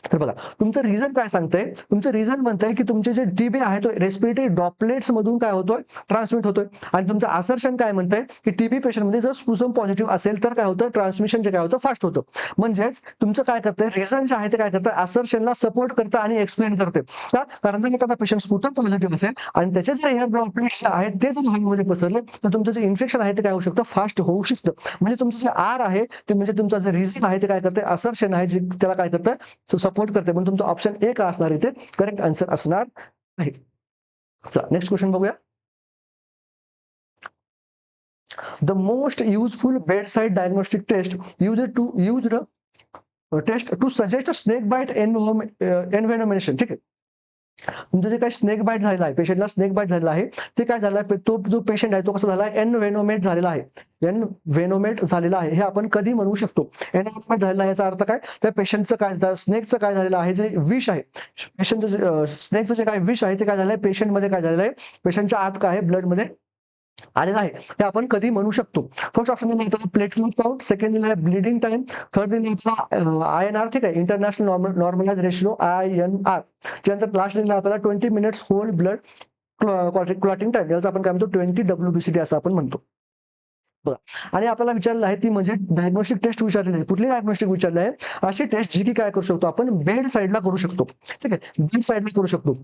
तर बघा, तुमचं रिझन काय सांगतंय, तुमचं रिझन म्हणतंय की तुमचे जे टीबी आहे तो रेस्पिरेटरी ड्रॉपलेट्स मधून काय होतोय, ट्रान्समिट होतोय. आणि तुमचं असर्शन काय म्हणतंय की टीबी पेशंटमध्ये जर स्पुटम पॉझिटिव्ह असेल तर काय होतं, ट्रान्समिशन जे काय होतं, फास्ट होतं. म्हणजेच तुमचं काय करतंय, रिझन जे आहे ते काय करतं, असर्शनला सपोर्ट करतं आणि एक्सप्लेन करते. का? कारण जर एखादा पेशंट स्पुटम पॉझिटिव्ह असेल आणि त्याचे जर एअर ड्रॉपलेट्स आहेत ते जर हवेमध्ये पसरले तर तुमचं जे इन्फेक्शन आहे ते काय होऊ शकतं, फास्ट होऊ शकतं. म्हणजे तुमचं जे आर आहे ते म्हणजे तुमचा जे रिझन आहे ते काय करते, असर्शन आहे जे त्याला काय करतं, सपोर्ट करते. म्हणून तुमचं ऑप्शन ए का असणार इथे करेक्ट आन्सर असणार आहे. चला नेक्स्ट क्वेश्चन बघूया. The most useful bedside diagnostic test used test to suggest snake bite envenomation. ठीक आहे, तुमचं जे काही स्नेक बाईट झालेला आहे, पेशंटला स्नेक बाईट झालेला आहे, ते काय झालं आहे, तो जो पेशंट आहे तो कसा झाला आहे, एनव्हेनोमेट झालेला आहे. एनव्हेनोमेट झालेला आहे हे आपण कधी म्हणू शकतो, एनव्हेनोमेट झालेला आहे याचा अर्थ काय, त्या पेशंटचं काय, स्नेकचं काय झालेलं आहे, जे विष आहे, पेशंटचं स्नेकचं जे काय विष आहे ते काय झालं आहे, पेशंटमध्ये काय झालेलं आहे, पेशंटच्या आत काय आहे, ब्लडमध्ये आलेला आहे. ते आपण कधी म्हणू शकतो. फर्स्ट ऑप्शन दिला आपल्याला प्लेटलेट काउंट, सेकंड दिला आहे ब्लिडिंग टाइम, थर्ड दिला आपला INR. ठीक आहे, इंटरनॅशनल नॉर्मलाइज रेशियो INR. त्यानंतर लास्ट दिला आपल्याला 20 minutes whole blood clotting time, याचा आपण काय म्हणतो 20 WBCT असं आपण म्हणतो. बघा, आणि आपल्याला विचारलं आहे ती म्हणजे डायग्नोस्टिक टेस्ट विचारलेली आहे. कुठली डायग्नोस्टिक विचारले आहे, अशी टेस्ट जी की काय करू शकतो आपण, बेड साईडला करू शकतो. ठीक आहे, बेड साईडला करू शकतो.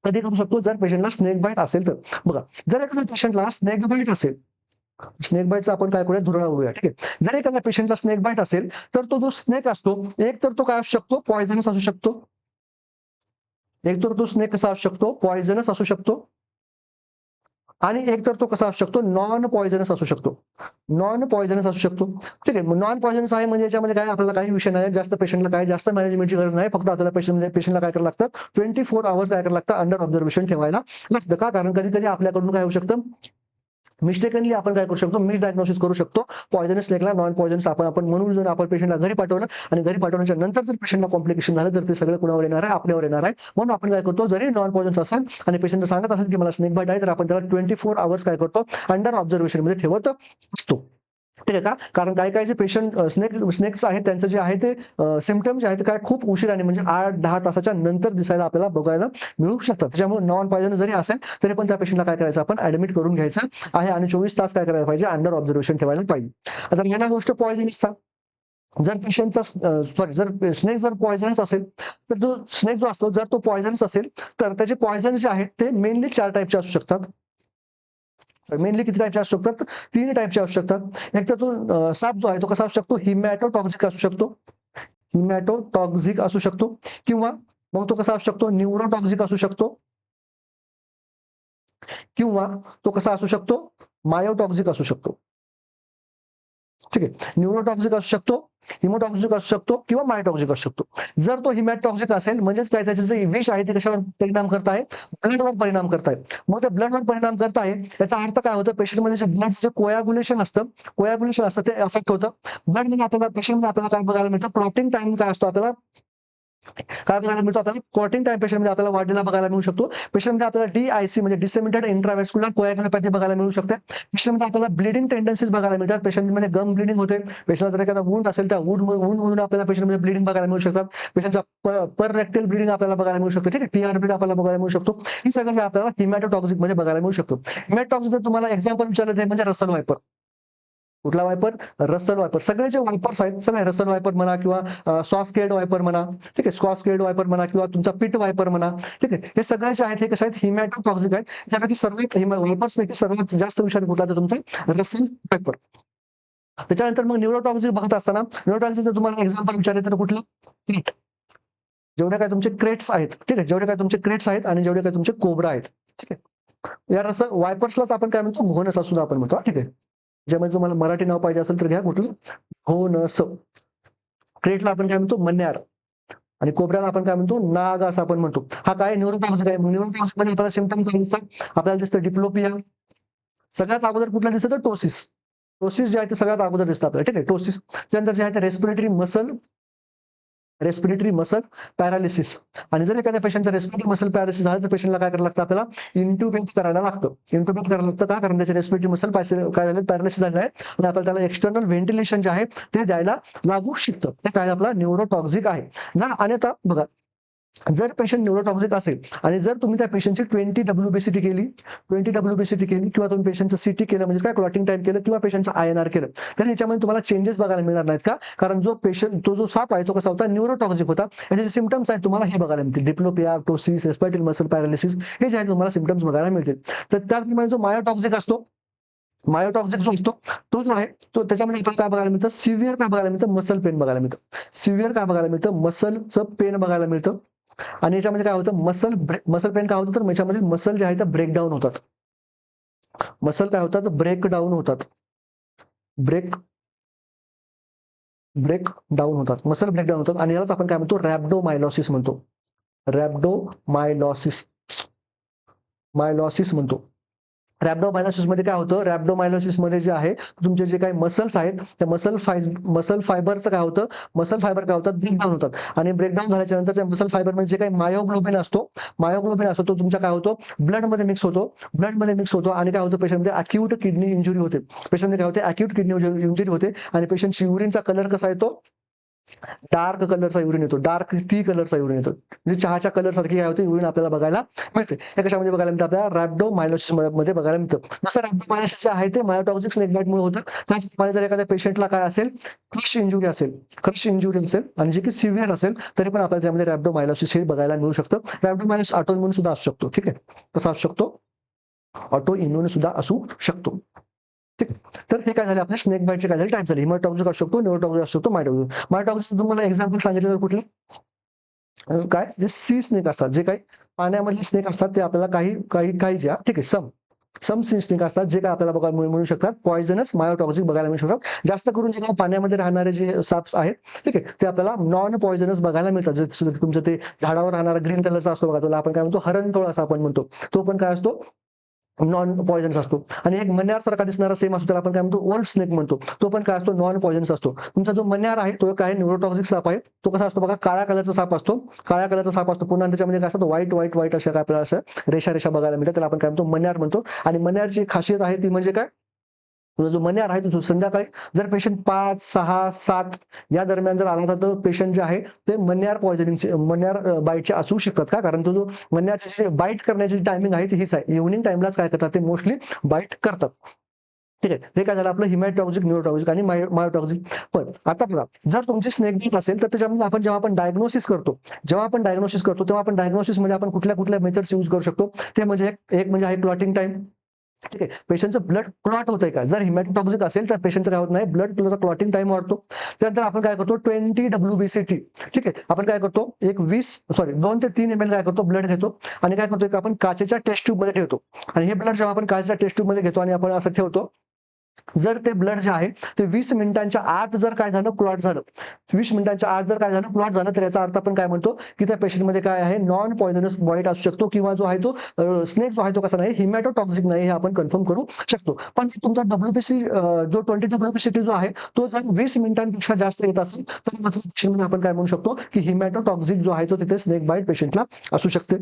कधी करू शकतो, जर पेशंटला स्नेक बाईट असेल तर. बघा, जर एखाद्या पेशंटला स्नेक बाईट असेल, स्नेक बाईटचा आपण काय करूया, धुरळा बघूया. ठीक आहे, जर एखाद्या पेशंटला स्नेक बाईट असेल तर तो जो स्नेक असतो, एक तर तो काय असू शकतो, पॉयझनस असू शकतो. एक तर तो स्नेक कसा असू शकतो, पॉयझनस असू शकतो. आणि एक तर तो कसा असू शकतो, नॉन पॉयझनस असू शकतो. नॉन पॉयझनस असू शकतो. ठीक आहे, नॉन पॉयझनस आहे म्हणजे याच्यामध्ये काय आपल्याला काही विषय नाही, जास्त पेशंटला काय जास्त मॅनेजमेंटची गरज नाही. फक्त आपल्याला पेशंटला काय करायला लागतं, 24 आवर्स काय करायला लागतं, अंडर ऑब्झर्वेशन ठेवायला लागतं. का? कारण कधी कधी आपल्याकडून काय होऊ शकतं, मिस्टेकनली आपण काय करू शकतो, मिस डायग्नोसिस करू शकतो. पॉयझनस स्नेकला नॉन पॉयझनस आपण म्हणून जर आपण पेशंटला घरी पाठवलं आणि घरी पाठवल्याच्या नंतर जर पेशंटला कॉम्प्लिकेशन झालं तर ते सगळं कुणावर येणार आहे, आपल्यावर येणार आहे. म्हणून आपण काय करतो, जरी नॉन पॉयझनस असेल आणि पेशंट सांगत असेल की मला स्नेक बाईट आहे, तर आपण त्याला 24 आवर्स काय करतो, अंडर ऑब्झर्वेशन मध्ये ठेवत असतो. ठीक आहे का? कारण काही काही जे पेशंट स्नेक्स आहेत त्यांचं जे आहे ते सिम्पटम जे आहेत ते काय खूप उशिराने म्हणजे 8-10 तासाच्या नंतर दिसायला आपल्याला बघायला मिळू शकतात. त्याच्यामुळे नॉन पॉयझन जरी असेल तरी पण त्या पेशंटला काय करायचं, आपण ऍडमिट करून घ्यायचं आहे आणि 24 तास काय करायला पाहिजे, अंडर ऑब्झर्वेशन ठेवायला पाहिजे. आता ह्याला गोष्ट पॉयझनसचा, जर पेशंटचा जर स्नेक जर पॉयझनस असेल तर तो स्नेक जो असतो जर तो पॉयझनस असेल तर त्याचे पॉयझन जे आहेत ते मेनली 4 टाईपचे असू शकतात. मेनली किती टाईपचे असू शकतात, 3 टाईपचे असू शकतात. एक तर तो साप जो आहे तो कसा असू शकतो, हिमॅटोटॉक्सिक असू शकतो. हिमॅटोटॉक्सिक असू शकतो किंवा मग तो कसा असू शकतो, न्यूरोटॉक्सिक असू शकतो किंवा तो कसा असू शकतो, मायोटॉक्सिक असू शकतो. ठीक आहे, न्यूरोटॉक्सिक असू शकतो, हिमोटॉक्सिक असू शकतो किंवा मायोटॉक्सिक असू शकतो. जर तो हिमॅटॉक्सिक असेल म्हणजेच काय, त्याचे जे विष आहे ते कशावर परिणाम करत आहे, ब्लडवर परिणाम करत आहे. मग ते ब्लडवर परिणाम करत आहे याचा अर्थ काय होतं, पेशंटमध्ये जे ब्लडचं जे कोयाग्युलेशन असतं ते अफेक्ट होतं. ब्लडमध्ये आपल्याला पेशंटमध्ये आपल्याला काय बघायला मिळतं, क्लॉटिंग टाइम काय असतो आपल्याला काय बघायला मिळतो, आपल्याला क्लॉटिंग टाइम पेशंटमध्ये आपल्याला वाढलेला बघायला मिळू शकतो. पेशंटमध्ये आपल्याला DIC म्हणजे डिसेमिनेटेड इंट्राव्हेस्क्युलर कोयाग्युलोपॅथी बघायला मिळू शकते. पेशंटमध्ये आपल्याला ब्लिडिंग टेंडन्सीज बघायला मिळतात. पेशंटमध्ये गम ब्लिडिंग होते. पेशंटला जर एखादा वुंड असेल त्या वुंडमधून आपल्याला पेशंटमध्ये ब्लिडिंग बघायला मिळू शकतात. पेशंटचा पर रेक्टल ब्लिडिंग आपल्याला बघायला मिळू शकतो. ठीक आहे, PR ब्लिडिंग आपल्याला बघायला मिळू शकतो. हे सगळं जे आपल्याला हिमॅटोटॉक्सिक मध्ये बघायला मिळू शकतो. हिमॅटोटॉक्सिक जर तुम्हाला एक्झाम्पल विचारलं ते म्हणजे रसल वायपर. कुठला वायपर? Russell viper. सगळे जे वायपर्स आहेत सगळे रसल वायपर म्हणा किंवा सॉस्केल्ड वायपर म्हणा, ठीक आहे, स्कॉस्केल्ड वायपर म्हणा किंवा तुमचा पिट वायपर म्हणा, ठीक आहे, हे सगळे जे आहेत हे कसे आहेत? हिमॅटोटॉक्सिक आहेत. त्यापैकी सर्वात वायपर्स पैकी सर्वात जास्त विषारी कुठला तर तुमचा रसल वायपर. त्याच्यानंतर मग न्यूरोटॉक्सिक बघत असताना न्यूरोटॉक्सिकचं तुम्हाला एक्झाम्पल विचारले तर कुठलं? क्रेट. जेवढे काय तुमचे क्रेट्स आहेत, ठीक आहे, जेवढे काय तुमचे क्रेट्स आहेत आणि जेवढे काय तुमचे कोब्रा आहेत, ठीक आहे, या रस वायपर्सलाच आपण काय म्हणतो? घोणस सुद्धा आपण म्हणतो, ठीक आहे. ज्यामध्ये तुम्हाला मराठी नाव पाहिजे असेल तर घ्या कुठलं? घोणस. क्रेटला आपण काय म्हणतो? मन्यार. आणि कोबऱ्याला आपण काय म्हणतो? नाग असं आपण म्हणतो. हा काय न्यूरोटॉक्सिक आहे. न्यूरोटॉक्सिक मध्ये आपल्याला सिम्पटम काय दिसतात? आपल्याला दिसतं डिप्लोपिया. सगळ्यात अगोदर कुठलं दिसतं? तर टोसिस. टोसिस जे आहे ते सगळ्यात अगोदर दिसतं आपल्याला, ठीक आहे, टोसिस. त्यानंतर जे आहे ते रेस्पिरेटरी मसल पॅरालिसिस. आणि जर एखाद्या पेशंटचं रेस्पिरेटरी मसल पॅरालिसिस झालं तर पेशंटला काय करायला लागतं? आपल्याला इंट्युबेट करायला लागतं. इंट्युबेट करायला लागतं का? कारण त्याचे रेस्पिरेटरी मसल काय झाले? पॅरालिसिस झाले आहे आणि आपल्याला त्याला एक्सटर्नल व्हेंटिलेशन जे आहे ते द्यायला लागू शकतं. ते काय आपला न्यूरोटॉक्सिक आहे. आणि आता बघा, जर पेशंट न्यूरोटॉक्सिक असेल आणि जर तुम्ही त्या पेशंटची 20 WBCT केली किंवा तुम्ही पेशंटचं सीटी केलं म्हणजे काय क्लॉटिंग टाइम केलं किंवा पेशंटचं INR केलं तर याच्यामध्ये तुम्हाला चेंजेस बघायला मिळणार नाहीत का? कारण तो जो साप आहे तो कसा होता? न्यूरोटॉक्सिक होता. याचे जे सिम्पटम्स आहेत तुम्हाला हे बघायला मिळतील. Diplopia, ptosis, respiratory muscle paralysis हे जे आहेत तुम्हाला सिम्पटम्स बघायला मिळतील. तर त्याचप्रमाणे जो मायोटॉक्सिक असतो, मायोटॉक्सिक जो असतो तो जो आहे तो त्याच्यामध्ये आपल्याला काय बघायला मिळतं? सिव्हिअर काय बघायला मिळतं? मसल पेन बघायला मिळतं. सिव्हिअर काय बघायला मिळतं? मसलचं पेन बघायला मिळतं. आणि याच्यामध्ये काय होतं? मसल पेन काय होतं? तर याच्यामध्ये मसल जे आहे ते ब्रेकडाऊन होतात. मसल काय होतात? ब्रेकडाऊन होतात. ब्रेकडाऊन होतात. मसल ब्रेकडाऊन होतात आणि यालाच आपण काय म्हणतो? रॅब्डोमायलॉसिस म्हणतो. रॅब्डोमायलॉसिस म्हणतो. रॅब्डोमायलॉसिस मध्ये काय होतं? रॅब्डोमायलॉसिस मध्ये जे आहे तुमचे जे काही मसल्स आहेत त्या मसल फायबरचं काय होतं? मसल फायबर काय होतात? ब्रेकडाऊन होतात. आणि ब्रेकडाऊन झाल्याच्या नंतर त्या मसल फायबरमध्ये जे काही मायोग्लोबिन असतो तो तुमच्या काय होतो? ब्लडमध्ये मिक्स होतो आणि काय होतं? पेशंटमध्ये अक्यूट किडनी इंजुरी होते. पेशंटमध्ये काय होते? अक्यूट किडनी इंजुरी होते आणि पेशंटची युरिनचा कलर कसा येतो? डार्क कलरचा युरिन येतो. डार्क टी कलरचा युरिन येतो. म्हणजे चहाच्या कलर सारखी काय होते? युरिन आपल्याला बघायला मिळते. हे कशामध्ये बघायला मिळतं? आपल्याला रॅब्डोमायलॉसिस मध्ये बघायला मिळतं. जसं रॅब्डोमायलॉसिस जे आहे ते मायोटॉक्सिक स्नेक बाईटमुळे होतं. त्याचप्रमाणे जर एखाद्या पेशंटला काय असेल? क्रश इंजुरी असेल आणि जे की सिव्हिअर असेल तरी पण आपल्याला त्यामध्ये रॅब्डोमायलॉसिस हे बघायला मिळू शकतं. रॅब्डोमायलॉसिस ऑटोइम्यून सुद्धा असू शकतो, ठीक आहे, कसा असू शकतो? ऑटो इम्युन सुद्धा असू शकतो. ठीक. तर हे काय झाले? आपल्या स्नेक बाईटचे काय झाले? टाईप झाले. हिमॅटॉक्सिक असू शकतो, न्यूरोटॉक्सिक असू शकतो, मायोटॉक्सिक तुम्हाला एक्झाम्पल सांगितलं तर कुठले? काय जे सी स्नेक असतात, जे काही पाण्यामधले स्नेक असतात ते आपल्याला काही ज्या, ठीक आहे, सम सी स्नेक असतात जे काय आपल्याला बघायला मिळू शकतात पॉइझनस मायोटॉक्सिक बघायला मिळू शकतात. जास्त करून जे काय पाण्यामध्ये राहणारे जे साप्स आहेत, ठीक आहे, ते आपल्याला नॉन पॉइझनस बघायला मिळतात. जसं तुमचं ते झाडावर राहणारा ग्रीन कलरचा असतो बघा, त्याला आपण काय म्हणतो? हरणटोळ असं आपण म्हणतो. तो पण काय असतो? नॉन पॉइझनस असतो. आणि एक मण्यार सारखा दिसणारा सेम असतो त्याला आपण काय म्हणतो? वोल्फ स्नेक म्हणतो. तो पण काय असतो? नॉन पॉइझनस असतो. तुमचा जो मण्यार आहे तो काय न्यूरोटॉक्सिक साप आहे. तो कसा असतो बघा? काळ्या कलरचा साप असतो. पुन्हा त्याच्यामध्ये काय असतं? व्हाईट अशा काय आपल्याला अशा रेषा बघायला मिळतात. त्याला आपण काय म्हणतो? मण्यार म्हणतो. आणि मण्यारची खासियत आहे ती म्हणजे काय? तुझा जो मण्यार आहे तो संध्याकाळी जर पेशंट 5, 6, 7 या दरम्यान जर आला तर पेशंट जे आहे ते मण्यार बाईटचे असू शकतात का? कारण तो जो मण्यारची बाईट करण्याची टायमिंग आहे ती हीच आहे. इव्हनिंग टाइमलाच काय करतात? ते मोस्टली बाईट करतात. ठीक आहे, हे काय झालं आपलं? हिमॅटॉक्सिक, न्यूरोटॉक्सिक आणि मायोटॉक्सिक. पण आता बघा, जर तुमची स्नेक बाईट असेल तर त्याच्यामध्ये जेव्हा आपण डायग्नोसिस करतो तेव्हा आपण डायग्नोसिसमध्ये आपण कुठल्या मेथड्स यूज करू शकतो? ते म्हणजे एक म्हणजे आहे क्लॉटिंग टाइम. ठीक आहे, पेशंटचं ब्लड क्लॉट होतंय का? जर हिमॅटॉक्सिक असेल तर पेशंटचं काय होत नाही? ब्लड क्लॉटिंग टाइम वाढतो. त्यानंतर आपण काय करतो? 20 WBCT. ठीक आहे, आपण काय करतो? 2 ते 3 ml काय करतो? ब्लड घेतो आणि काय करतो? आपण काचेच्या टेस्ट ट्यूब मध्ये ठेवतो. आणि हे ब्लड जेव्हा आपण काचेच्या टेस्ट ट्यूब मध्ये घेतो आणि आपण असं ठेवतो, जर ते ब्लड जे आहे ते 20 मिनिटांच्या आत जर काय झालं? क्लॉट झालं. 20 मिनिटांच्या आत जर काय झालं? क्लॉट झालं तर याचा अर्थ आपण काय म्हणतो? की त्या पेशंटमध्ये काय आहे? नॉन पॉइझनस बाईट असू शकतो किंवा जो आहे तो स्नेक जो आहे तो कसा नाही? हिमॅटोटॉक्सिक नाही, हे आपण कन्फर्म करू शकतो. पण तुमचा WBC जो 20 WBCT जो आहे तो जर 20 मिनिटांपेक्षा जास्त येत असेल तर मात्र पेशंटमध्ये आपण काय म्हणू शकतो? की हिमॅटोटॉक्सिक जो आहे तो तिथे स्नेक बाईट पेशंटला असू शकते.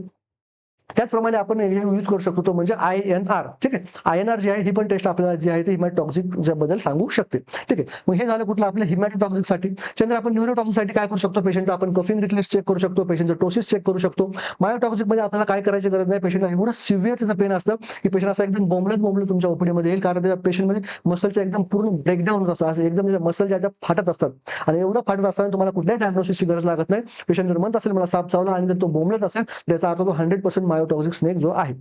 त्याचप्रमाणे आपण यूज करू शकतो तो म्हणजे INR. ठीक आहे, INR जी आहे ही पण टेस्ट आपल्याला जी आहे ती हिमॅटोटॉक्सिक बद्दल सांगू शकते. ठीक आहे, मग हे झालं कुठलं आपलं हिमॅटोटॉक्सिक साठी. त्यानंतर आपण न्यूरोटॉक्सिक साठी काय करू शकतो, पेशंटला आपण कफिंग रिफ्लेक्स चेक करू शकतो, पेशंटचं टोसिस चेक करू शकतो. मायोटॉक्सिक मध्ये आपल्याला काय करायची गरज नाही, पेशंटला एवढं सिव्हिअर त्याचं पेन असतं की पेशंट असा एकदम बोंबलत तुमच्या ओपीडी मध्ये येईल, कारण त्या पेशंटमध्ये मसलचं एकदम पूर्ण ब्रेकडाऊन होत असतं, असं एकदम मसल ज्या त्या फाटत असतात आणि एवढं फाटत असताना तुम्हाला कुठल्याही डायग्नोसिसची गरज लागत नाही. पेशंट जर म्हणत असेल मला साप चावला आणि जर तो बोंबलत असेल त्याचा अर्थ तो 100% मायोटॉक्सिक स्नेक जो आहे.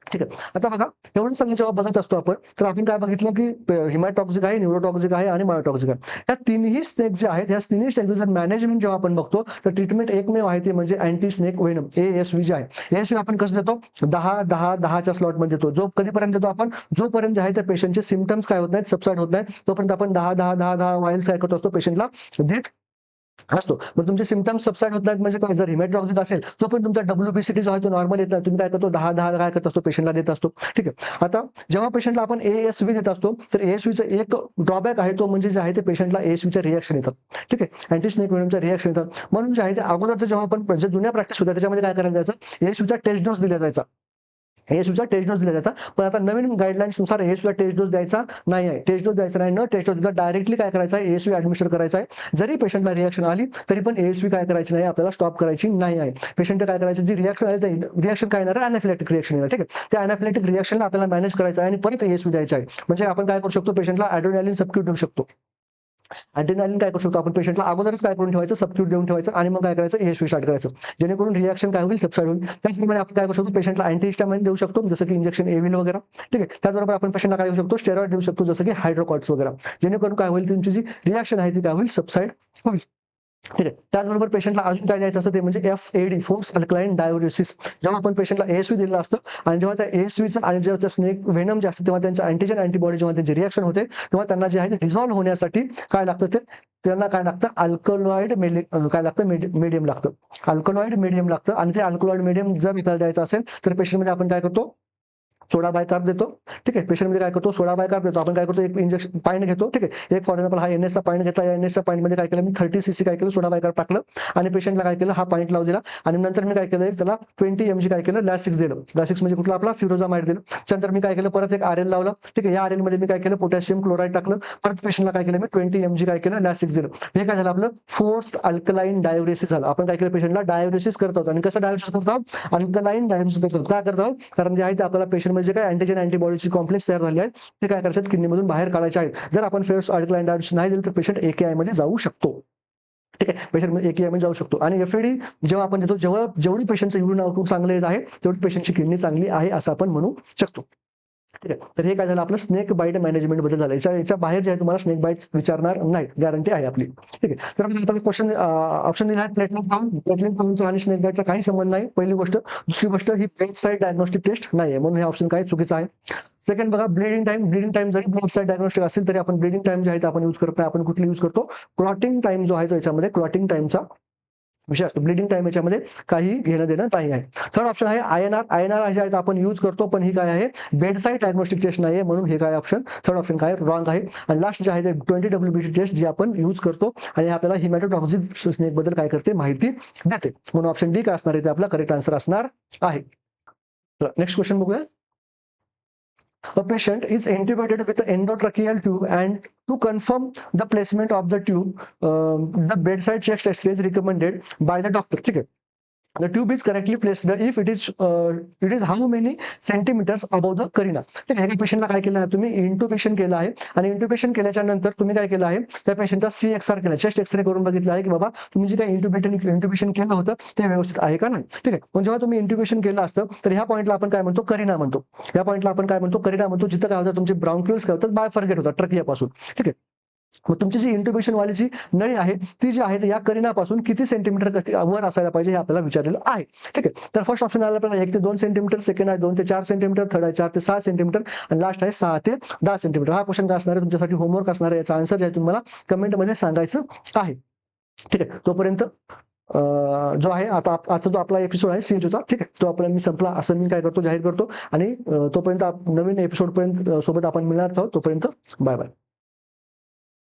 ठीक आहे, आता बघा एवढं सगळं जेव्हा बघत असतो आपण तर आपण काय बघितलं की हिमॅटॉक्सिक आहे, न्यूरोटॉक्सिक आहे आणि मायोटॉक्सिक आहे. या तिन्ही स्नेक जे आहेत या तिन्ही स्नेकचं जर मॅनेजमेंट जेव्हा आपण बघतो तर ट्रीटमेंट एकमेव आहे ते म्हणजे अँटी स्नेक वेनम ASV जे आहे. ASV आपण कसं देतो, 10-10-10च्या स्लॉट मध्ये देतो. जो कधीपर्यंत देतो आपण, जोपर्यंत जे आहे त्या पेशंटचे सिम्पटम्स काय होत नाहीत, सबसाइड होत नाही, तोपर्यंत आपण 10-10-10-10 वायल्स काय करतो असतो पेशंटला देत असतो. मग तुमचे सिम्पटम्स सबसाइड होत नाहीत म्हणजे काय, जर हिमॅटॉक्सिक असेल तो पण तुमचा WBCT जो आहे तो नॉर्मल येत नाही, तुम्ही काय करतो 10-10 काय करत असतो पेशंटला देत असतो. ठीक आहे, आता जेव्हा पेशंटला आपण ASV देत असतो तर ASVचं एक ड्रॉबॅक आहे तो म्हणजे जे आहे ते पेशंटला ASVच्या रिएक्शन येतात. ठीक आहे, अँटी स्नेक वेनमच्या रिएक्शन येतात. म्हणून जे आहे ते अगोदरचं जेव्हा आपण जे जुन्या प्रॅक्टिस होत्या त्याच्यामध्ये काय करायला जायचं, ASVचा टेस्ट डोस दिला जायचा. ASVचा टेस्ट डोस दिला जाता, पण आता नवीन गाईडलाईन्स नुसार ASVला टेस्ट डोस द्यायचा नाही आहे. टेस्ट डोस द्यायचा नाही, न टेस्ट डोस डायरेक्टली काय करायचं आहे, ASV ऍडमिशन करायचा आहे. जरी पेशंटला रिएक्शन आली तरी पण ASV काय करायची नाही, आपल्याला स्टॉप करायची नाही आहे. पेशंटला काय करायचं, जी रिएक्शन आली रिएक्शन काय येणार, अॅनाफिलॅक्टिक रिएक्शन येणार. ठीक आहे, त्या अॅनाफिलॅक्टिक रिएक्शनला आपल्याला मॅनेज करायचं आहे आणि परत ASV द्यायचा आहे. म्हणजे आपण काय करू शकतो, पेशंटला ॲड्रेनालिन सबक्यूट देऊ शकतो. ॲड्रेनालिन काय करू शकतो आपण, पेशंटला अगोदरच काय करून ठेवायचं, सबक्यूट देऊन ठेवायचं आणि मग काय करायचं, ASV स्टार्ट करायचं, जेणेकरून रिएक्शन काय होईल, सबसाइड होईल. त्याचप्रमाणे आपण काय करू शकतो, पेशंटला अँटीहिस्टामाइन देऊ शकतो जसं की इंजेक्शन एव्हिल वगैरे. ठीक आहे, त्याचबरोबर आपण पेशंटला काय देऊ शकतो, स्टेरॉइड देऊ शकतो जसं की हायड्रोकॉर्ट्स वगैरे, जेणेकरून काय होईल, तुमची जी रिएक्शन आहे ती काय होईल, सबसाइड होईल. ठीक आहे, त्याचबरोबर पेशंटला अजून काय द्यायचं असतं ते म्हणजे FAD फोर्स अल्कलाइन डायुरेसिस. जेव्हा आपण पेशंटला ASV दिलेलं असतं आणि जेव्हा त्या ASVचं आणि जेव्हा स्नेक वेनम जे असतं तेव्हा त्यांचं अँटीजन अँटीबॉडी जेव्हा त्यांची रिएक्शन होते तेव्हा त्यांना जे आहे ते डिझॉल्व्ह होण्यासाठी काय लागतं, ते त्यांना काय लागतं, अल्कलॉइड काय लागतं, मीडियम लागतं. अल्कलॉइड मीडियम लागतं आणि ते अल्कलॉइड मीडियम जर आपल्याला द्यायचं असेल तर पेशंटमध्ये आपण काय करतो, सोडा बायकार्ब देतो. ठीक आहे, पेशंटमध्ये काय करतो, सोडा बायकार्ब देतो. आपण काय करतो, एक इंजेक्शन पॉईंट घेतो. ठीक आहे, एक फॉर एक्झाम्पल हा NS चा पॉईंट घेतला, या NS च्या पॉईंट मध्ये काय केलं मी 30 cc काय केलं, सोडा बायकार्ब टाकलं आणि पेशंटला काय केलं, हा पॉईंट लावून दिला आणि नंतर मी काय केलं, त्याला 20 mg काय केलं, लॅसिक्स दिलं. लॅसिक्स म्हणजे कुठला आपला फ्युरोझामाइड दिलं. त्यानंतर मी काय केलं, परत एक RL लावलं. ठीक आहे, या RL मध्ये मी काय केलं, पोटॅशियम क्लोराईड टाकलं. परत पेशंटला काय केलं मी 20 mg काय केलं, लॅसिक्स दिलं. हे काय झालं, आपलं फोर्स्ड अल्कलाइन डायुरेसिस झालं. आपण काय केलं, पेशंटला डायुरेसिस करत आहोत आणि कसं डायुरेसिस करत आहोत, अल्कलाइन डायुरेसिस करत आहोत. काय करत आहोत, कारण जे आहे ते आपल्याला पेशंटमध्ये जे काय अँटीजन अँटीबॉडीची कॉम्प्लेक्स तयार झाली आहेत ते काय करायचे, किडनीमधून बाहेर काढायचे आहेत. जर आपण फेस अल्कलाइन डायुरेसिस नाही दिलं तर पेशंट AKI मध्ये जाऊ शकतो. ठीक आहे, पेशंट AKI मध्ये जाऊ शकतो. आणि FAD जेव्हा आपण देतो, जेवढी पेशंटचं युरिन आउटपुट चांगलं येत आहे तेवढी पेशंटची किडनी चांगली आहे असं आपण म्हणू शकतो. ठीक आहे, तर हे काय झालं, आपलं स्नेक बाईट मॅनेजमेंट बद्दल झालं. याच्या बाहेर जे आहे तुम्हाला स्नेक बाईट विचारणार नाही, गॅरंटी आहे आपली. ठीक आहे, तर आपण क्वेश्चन ऑप्शन दिला आहे प्लेटलेट काउंट. प्लेटलेट काउंटचा आणि स्नेक बाईटचा काही संबंध नाही, पहिली गोष्ट. दुसरी गोष्ट, ही बेड साईड डायग्नोस्टिक टेस्ट नाही आहे, म्हणून हे ऑप्शन काय चुकीचं आहे. सेकंड बघा, ब्लिडिंग टाइम जरी बेड साईड डायग्नोस्टिक असेल तरी आपण ब्लिडिंग टाइम जे आहे आपण यूज करत नाही. आपण कुठली यूज करतो, क्लॉटिंग टाइम जो आहे याच्यामध्ये क्लॉटिंग टाइमचा विषय असतो. ब्लिडिंग टाइम याच्यामध्ये काही घेणं देणं नाही आहे. थर्ड ऑप्शन आहे INR जे आहे आपण यूज करतो, पण ही काय आहे, बेड साईड डायग्नोस्टिक टेस्ट नाही आहे, म्हणून हे काय ऑप्शन, थर्ड ऑप्शन काय रॉंग आहे. आणि लास्ट जे आहे ते 20 WBC टेस्ट जी आपण यूज करतो आणि आपल्याला हिमॅटोटॉक्सिक स्नेक बद्दल काय करते, माहिती देते. म्हणून ऑप्शन डी काय असणार आहे, ते आपला करेक्ट आन्सर असणार आहे. नेक्स्ट क्वेश्चन बघूया. A patient is intubated with an endotracheal tube, and to confirm the placement of the tube, the bedside chest X-ray is recommended by the doctor. ठीक आहे, the tube is correctly placed if it is how many centimeters above the carina. ठीक आहे, पेशंटला काय केलं आहे, तुम्ही इंट्युबेशन केलं आहे आणि इंट्युबेशन केल्याच्या नंतर तुम्ही काय केलं आहे, त्या पेशंटचा CXR केला, चेस्ट एक्सरे करून बघितलं आहे की बाबा तुम्ही जे काही इंट्युबेशन केलं होतं ते व्यवस्थित आहे का नाही. ठीक आहे, पण जेव्हा तुम्ही इंट्युबेशन केलं असतं तर ह्या पॉईंटला आपण काय म्हणतो, करिना म्हणतो. या पॉईंटला आपण काय म्हणतो, करिना म्हणतो, जिथं काय होतं, तुमचे ब्राउनक्युल्स काय होतात, बायफर्गेट होतात ट्रकियापासून. ठीक आहे, मग तुमची जी इंट्युबेशन वालीची नळी आहे ती जी आहे या करिनापासून किती सेंटीमीटर वर असायला पाहिजे हे आपल्याला विचारलेलं आहे. ठीक आहे, तर फर्स्ट ऑप्शन आला आपल्याला 1 ते 2 सेंटीमीटर, सेकंड आहे 2 ते 4 सेंटीमीटर, थर्ड आहे 4 ते 6 सेंटीमीटर आणि लास्ट आहे 6 ते 10 सेंटीमीटर. हा क्वेश्चन काय असणार आहे, तुमच्यासाठी होमवर्क असणार आहे. याचा आन्सर जे आहे तुम्हाला कमेंटमध्ये सांगायचं आहे. ठीक आहे, तोपर्यंत जो आहे आता आजचा जो आपला एपिसोड आहे CHOचा, ठीक आहे, तो आपल्याला मी संपला असं मी काय करतो, जाहीर करतो आणि तोपर्यंत नवीन एपिसोड पर्यंत सोबत आपण मिळणार आहोत. तोपर्यंत बाय बाय.